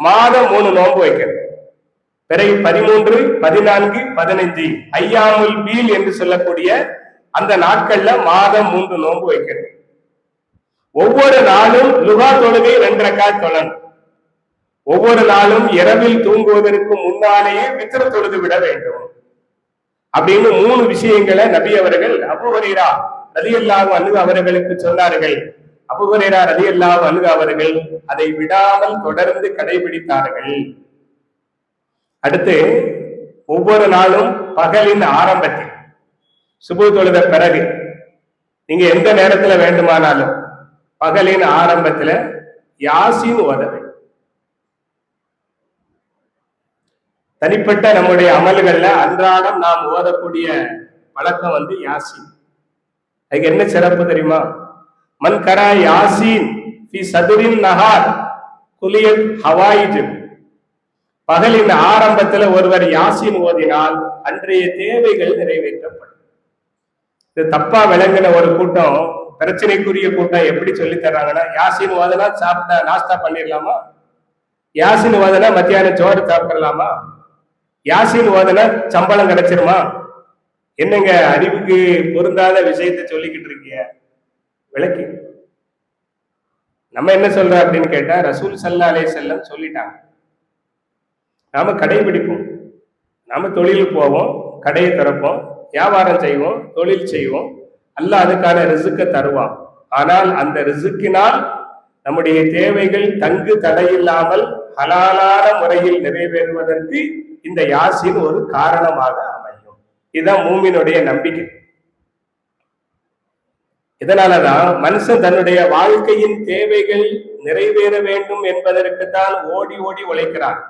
மாதம் 3 நோன்பு வைக்கணும். பிறகு 13, 14, 15 ஐயாமுல் பீல் என்று சொல்லக்கூடிய அந்த நாட்கள்ல மாதம் 3 நோன்பு வைக்கணும். ஒவ்வொரு நாளும் லுஹா தொழுகை 2 ரக்காத் தொழணும். ஒவ்வொரு நாளும் இரவில் தூங்குவதற்கு முன்னாலேயே வித்ர் தொழுது விட வேண்டும். அப்படின்னு 3 விஷயங்களை நபி அவர்கள் அபூ ஹுரைரா ரலியல்லாஹு அன்ஹு அவர்களுக்கு சொன்னார்கள். அபூ ஹுரைரா ரலியல்லாஹு அன்ஹு அவர்கள் அதை விடாமல் தொடர்ந்து கடைபிடித்தார்கள். அடுத்து ஒவ்வொரு நாளும் பகலின் ஆரம்பத்தில் சுபு தொழுத பிறகு நீங்க எந்த நேரத்துல வேண்டுமானாலும் பகலின் ஆரம்பத்துல யாசீன் ஓத வேண்டும். தனிப்பட்ட நம்முடைய அமல்கள்ல அன்றாடம் நாம் ஓதக்கூடிய வழக்கம் யாசீன். அதுக்கு என்ன சிறப்பு தெரியுமா? மன் கரா யாசீன் ஃபி சதுரின் நஹார் குலியத் ஹவாயிஜ். பகலின் ஆரம்பத்துல ஒருவர் யாசீன் ஓதினால் அன்றைய தேவைகள் நிறைவேற்றப்படும். இது தப்பா விளங்கின ஒரு கூட்டம், பிரச்சனைக்குரிய கூட்டம் எப்படி சொல்லி தர்றாங்கன்னா, யாசீன் ஓதனா சாப்பிட்டா நாஸ்தா பண்ணிடலாமா, யாசீன் ஓதனா மத்தியானம் சோறு சாப்பிடலாமா, யாசீன் ஓதனா சம்பளம் கிடைச்சிருமா? என்னங்க அறிவுக்கு பொருந்தாத விஷயத்தை சொல்லிக்கிட்டு இருக்கீங்க. விளக்கி நம்ம என்ன சொல்றோம் அப்படின்னு கேட்டா, ரசூல் ஸல்லல்லாஹு அலைஹி வஸல்லம் சொல்லிட்டாங்க, நாம கடைபிடிப்போம். நாம தொழில் போவோம், கடையை திறப்போம், வியாபாரம் செய்வோம், தொழில் செய்வோம். அல்லாஹ் அதுக்கான ரிசுக்கை தருவான். ஆனால் அந்த ரிசுக்கினால் நம்முடைய தேவைகள் தங்கு தடையில்லாமல் ஹலாலான முறையில் நிறைவேறுவதற்கு இந்த யாசீன் ஒரு காரணமாக அமையும். இதுதான் மூமினுடைய நம்பிக்கை. இதனாலதான் மனுஷன் தன்னுடைய வாழ்க்கையின் தேவைகள் நிறைவேற வேண்டும் என்பதற்குத்தான் ஓடி ஓடி உழைக்கிறான்.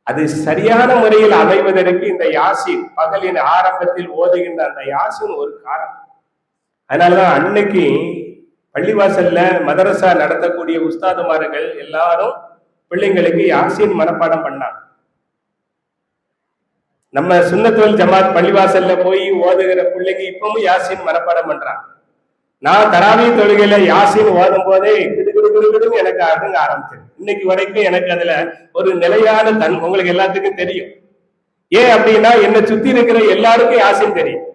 அது சரியான முறையில் அமைவதற்கு இந்த யாசீன், பகலின் ஆரம்பத்தில் ஓதுகின்ற அந்த யாசீன் ஒரு காரணம். அதனாலதான் அன்னைக்கு பள்ளிவாசல்ல மதரசா நடத்தக்கூடிய உஸ்தாதுமார்கள் எல்லாரும் பிள்ளைங்களுக்கு யாசீன் மனப்பாடம் பண்ணாங்க. நம்ம சுன்னத்துல் ஜமாத் பள்ளிவாசல்ல போய் ஓதுகிற பிள்ளைங்க இப்பவும் யாசீன் மனப்பாடம் பண்றாங்க. நான் தராவி தொழுகையில யாசீன் ஓதும் போதே கிடுகிடுன்னு எனக்கு அதுங்க ஆரம்பிச்சது. இன்னைக்கு வரைக்கும் எனக்கு அதுல ஒரு நிலையான உங்களுக்கு எல்லாத்துக்கும் தெரியும். ஏன் அப்படின்னா, என்னை சுத்தி இருக்கிற எல்லாருக்கும் யாசீன் தெரியும்.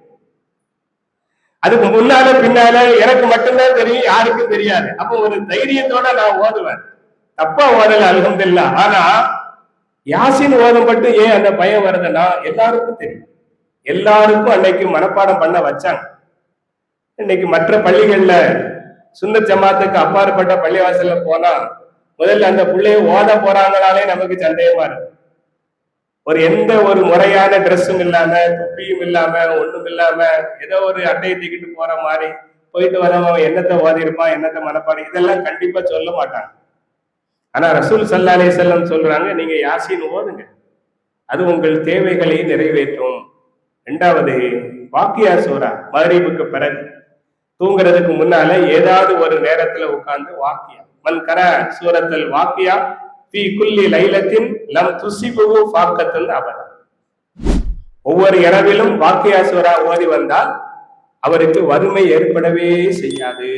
அதுக்கு முன்னால பின்னால எனக்கு மட்டும்தான் தெரியும், யாருக்கும் தெரியாது. அப்போ ஒரு தைரியத்தோட நான் ஓதுவேன். தப்பா ஓதல அல்ஹம்துலில்லாஹ். ஆனா யாசீன் ஓதும் மட்டும் ஏன் அந்த பயம் வருதுன்னா, எல்லாருக்கும் தெரியும். எல்லாருக்கும் அன்னைக்கு மனப்பாடம் பண்ண வச்சாங்க. இன்னைக்கு மற்ற பள்ளிகள்ல சுன்னத் ஜமாத்துக்கு அப்பாற்பட்ட பள்ளிவாசல்ல போனா முதல்ல அந்த பிள்ளைய ஓத போறாங்கனாலே நமக்கு சந்தேகமா இருக்கு. எந்த ஒரு முறையான ட்ரெஸ்ஸும் இல்லாம, துப்பியும் இல்லாம, ஒண்ணும் இல்லாம ஏதோ ஒரு அட்டையை தூக்கிட்டு போற மாதிரி போயிட்டு வரவன் என்னத்தை ஓதி இருப்பான், என்னத்தை மனப்பாடம், இதெல்லாம் கண்டிப்பா சொல்ல மாட்டாங்க. ஆனா ரசூல் ஸல்லல்லாஹு அலைஹி வஸல்லம் சொல்றாங்க, நீங்க யாசீன் ஓதுங்க, அது உங்கள் தேவைகளை நிறைவேற்றும். 2வது வாக்கியா சூரா, மக்ரிபுக்கு பிறகு தூங்குறதுக்கு முன்னால ஏதாவது ஒரு நேரத்துல உட்கார்ந்து வாக்கியா, மன் கர சூரத்துல் வாக்கியா ஃபீ குல்லி லைலத்தின் லம் துஸிபுஹு ஃபாக்கத்துன் அபதா. ஒவ்வொரு இரவிலும் வாக்கியா சூரா ஓதி வந்தால் அவருக்கு வறுமை ஏற்படவே செய்யாது.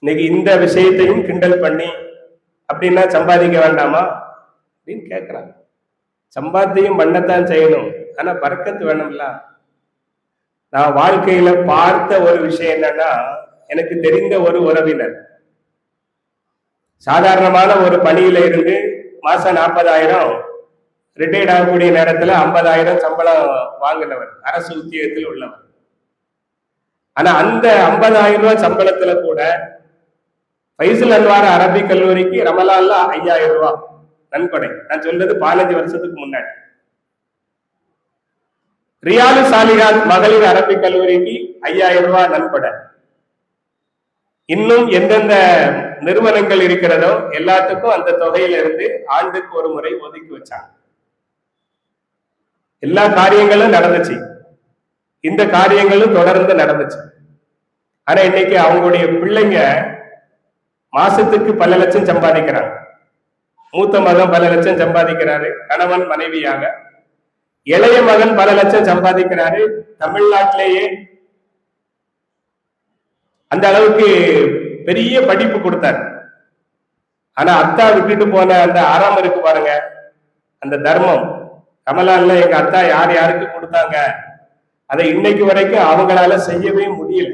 இன்னைக்கு இந்த விஷயத்தையும் கிண்டல் பண்ணி அப்படின்னா சம்பாதிக்க வேண்டாமா அப்படின்னு கேட்கிறாங்க. சம்பாத்தியம் பண்ணத்தான் செய்யணும், ஆனா பரக்கத்து வேணும்ல. நான் வாழ்க்கையில பார்த்த ஒரு விஷயம் என்னன்னா, எனக்கு தெரிந்த ஒரு உறவினர் சாதாரணமான ஒரு பணியில இருந்து மாசம் 40,000 ரிட்டையர்ட் ஆகக்கூடிய நேரத்துல 50,000 சம்பளம் வாங்கினவர், அரசு உத்தியோகத்தில் உள்ளவர். ஆனா அந்த 50,000 ரூபாய் சம்பளத்துல கூட ஃபைசல் அன்வார் அரபிக் கல்லூரிக்கு ரமலான்ல 5,000 ரூபாய் நன்கொடை. நான் சொல்றது 15 வருஷத்துக்கு முன்னாடி. ரியாலு சாலிஹாத் மகளிர் அரபிக் கல்லூரிக்கு 5,000 ரூபாய் நன்கொடை. இன்னும் எந்தெந்த நிறுவனங்கள் இருக்கிறதோ எல்லாத்துக்கும் அந்த தொகையில இருந்து ஆண்டுக்கு ஒரு முறை ஒதுக்கி வச்சாங்க. எல்லா காரியங்களும் நடந்துச்சு, இந்த காரியங்களும் தொடர்ந்து நடந்துச்சு. ஆனா இன்னைக்கு அவங்களுடைய பிள்ளைங்க மாசத்துக்கு பல லட்சம் சம்பாதிக்கிறாங்க. மூத்த மகன் பல லட்சம் சம்பாதிக்கிறாரு கணவன் மனைவியாக, இளைய மகன் பல லட்சம் சம்பாதிக்கிறாரு தமிழ்நாட்டிலேயே. அந்த அளவுக்கு பெரிய படிப்பு கொடுத்தாரு. ஆனா அத்தா விட்டுட்டு போன அந்த அறம் இருக்கு பாருங்க, அந்த தர்மம். கமலான்ல எங்க அத்தா யார் யாருக்கு கொடுத்தாங்க, அதை இன்னைக்கு வரைக்கும் அவங்களால செய்யவே முடியல.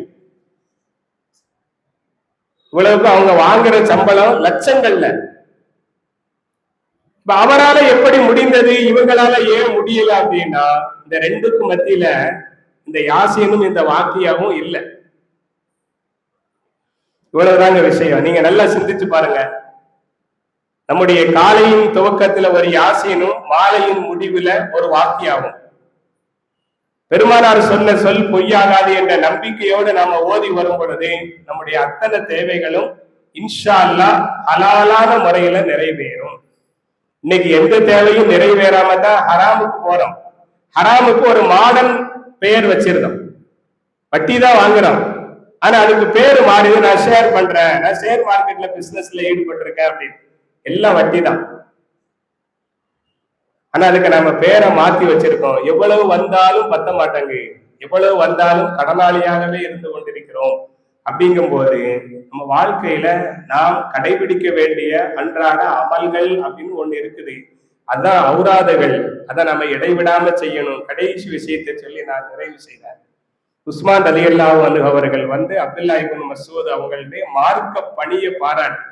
இவ்வளவுக்கு அவங்க வாங்குற சம்பளம் லட்சங்கள்ல. இப்ப அவரால எப்படி முடிந்தது, இவங்களால ஏன் முடியல அப்படின்னா, இந்த ரெண்டுக்கும் மத்தியில இந்த யாசீனும் இந்த வாக்கியாவும் இல்லை. இவ்வளவுதாங்க விஷயம். நீங்க நல்லா சிந்திச்சு பாருங்க. நம்முடைய காலையின் துவக்கத்துல ஒரு யாசீனும் மாலையின் முடிவுல ஒரு வாக்கியாவும். பெருமானார் சொன்ன சொல் பொய்யாகாது என்ற நம்பிக்கையோடு நாம ஓதி வரும் பொழுது நம்முடைய அத்தனை தேவைகளும் இன்ஷா அல்லாஹ் ஹலாலான முறையில நிறைவேறும். இன்னைக்கு எந்த தேவையும் நிறைவேறாம தான் ஹராமுக்கு போறோம். ஹராமுக்கு ஒரு மாடர்ன் பெயர் வச்சிருந்தோம், வட்டி தான் வாங்குறோம். ஆனா அதுக்கு பேரு மாறுது, நான் ஷேர் பண்றேன், நான் ஷேர் மார்க்கெட்ல பிசினஸ்ல ஈடுபட்டிருக்கேன் அப்படின்னு. எல்லாம் வட்டி தான். ஆனா அதுக்கு நம்ம பேரை மாத்தி வச்சிருக்கோம். எவ்வளவு வந்தாலும் பத்த மாட்டாங்க, எவ்வளவு வந்தாலும் கடனாளியாகவே இருந்து கொண்டிருக்கிறோம். அப்படிங்கும் போது நம்ம வாழ்க்கையில நாம் கடைபிடிக்க வேண்டிய அன்றாட அமல்கள் அப்படின்னு ஒண்ணு இருக்குது. அதான் ஔராதுகள், அதை நம்ம இடைவிடாம செய்யணும். கடைசி விஷயத்தை சொல்லி நான் நிறைவு செய்தேன். உஸ்மான் ரலியல்லாஹு அன்ஹு அவர்கள் அப்துல்லா இப்னு மஸ்ஊத் அவங்களுடைய மார்க்க பணியை பாராட்டி,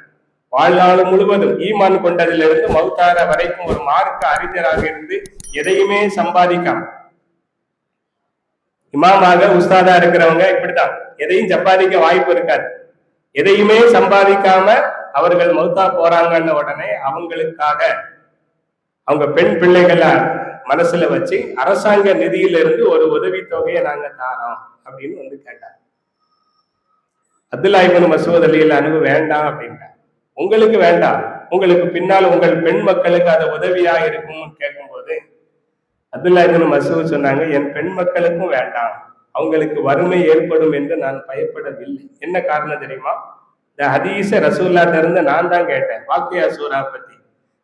வாழ்நாள் முழுவதும் ஈமான் கொண்டதிலிருந்து மௌத்தார வரைக்கும் ஒரு மார்க்க அறிஞராக இருந்து எதையுமே சம்பாதிக்காம, இமாமாக உஸ்தாதா இருக்கிறவங்க இப்படித்தான், எதையும் சம்பாதிக்க வாய்ப்பு இருக்காது. எதையுமே சம்பாதிக்காம அவர்கள் மௌத்தா போறாங்கன்னு உடனே அவங்களுக்காக அவங்க பெண் பிள்ளைகள மனசுல வச்சு அரசாங்க நிதியிலிருந்து ஒரு உதவி தொகையை நாங்க தாரோம் அப்படின்னு கேட்டார். அப்துல்லா இப்னு மஸ்ஊத் ரலியல்லாஹு அன்ஹு வேண்டாம் அப்படின்ட்டார். உங்களுக்கு வேண்டாம், உங்களுக்கு பின்னால் உங்கள் பெண் மக்களுக்கு அது உதவியா இருக்கும்னு கேட்கும்போது அப்துல்லா இப்னு மஸ்ஊத் சொன்னாங்க, என் பெண் மக்களுக்கும் வேண்டாம், அவங்களுக்கு வறுமை ஏற்படும் என்று நான் பயப்படவில்லை. என்ன காரணம் தெரியுமா? இந்த ஹதீஸ ரசூலுல்லாஹ்ட்ட இருந்து நான் தான் கேட்டேன், வாக்கியா சூரா பத்தி.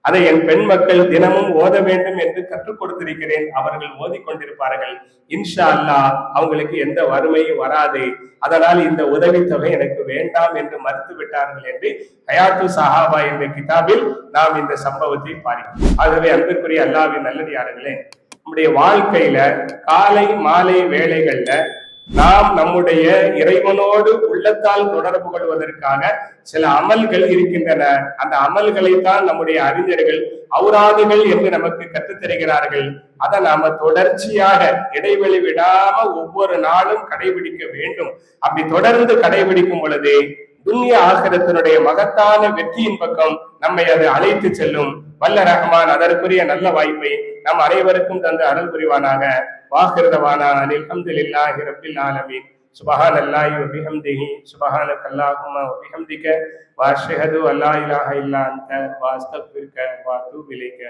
அதை என் பெண் மக்கள் தினமும் ஓத வேண்டும் என்று கற்றுக் கொடுத்திருக்கிறேன். அவர்கள் ஓதிக்கொண்டிருப்பார்கள். இன்ஷா அல்லாஹ் அவங்களுக்கு எந்த வறுமையும் வராது. அதனால் இந்த உதவித்தொகை எனக்கு வேண்டாம் என்று மறுத்து விட்டார்கள் என்று ஹயாத்து சஹாபா என்ற கிதாபில் நாம் இந்த சம்பவத்தை பார்க்கிறோம். ஆகவே அன்பிற்குரிய அல்லாஹ்வின் நல்லடியார்களே, நம்முடைய வாழ்க்கையில காலை மாலை வேளைகள்ல நாம் நம்முடைய இறைவனோடு உள்ளத்தால் தொடர்பு கொள்வதற்காக சில அமல்கள் இருக்கின்றன. அந்த அமல்களைத்தான் நம்முடைய அறிஞர்கள் ஔராதுகள் என்று நமக்கு கற்றுத்தருகிறார்கள். அதை நாம தொடர்ச்சியாக இடைவெளி விடாம ஒவ்வொரு நாளும் கடைபிடிக்க வேண்டும். அப்படி தொடர்ந்து கடைபிடிக்கும் பொழுது துன்யா ஆகிரத்தினுடைய மகத்தான வெற்றியின் பக்கம் நம்மை அது அழைத்து செல்லும். வல்ல ரஹ்மான் அதற்குரிய நல்ல வாய்ப்பை நம் அனைவருக்கும் தந்து அருள் புரிவானாக. வாஹிரதவானா அல்ஹம்துலில்லாஹி ரப்பில் ஆலமீன். சுப்ஹானல்லாஹி வ பிஹம்திஹி சுப்ஹானக அல்லாஹும்ம வ பிஹம்திக வ அஷ்ஹது அல்லா இலாஹா இல்லா அன்த வ அஸ்தக்ஃபிருக வ அத்தூபு இலைக.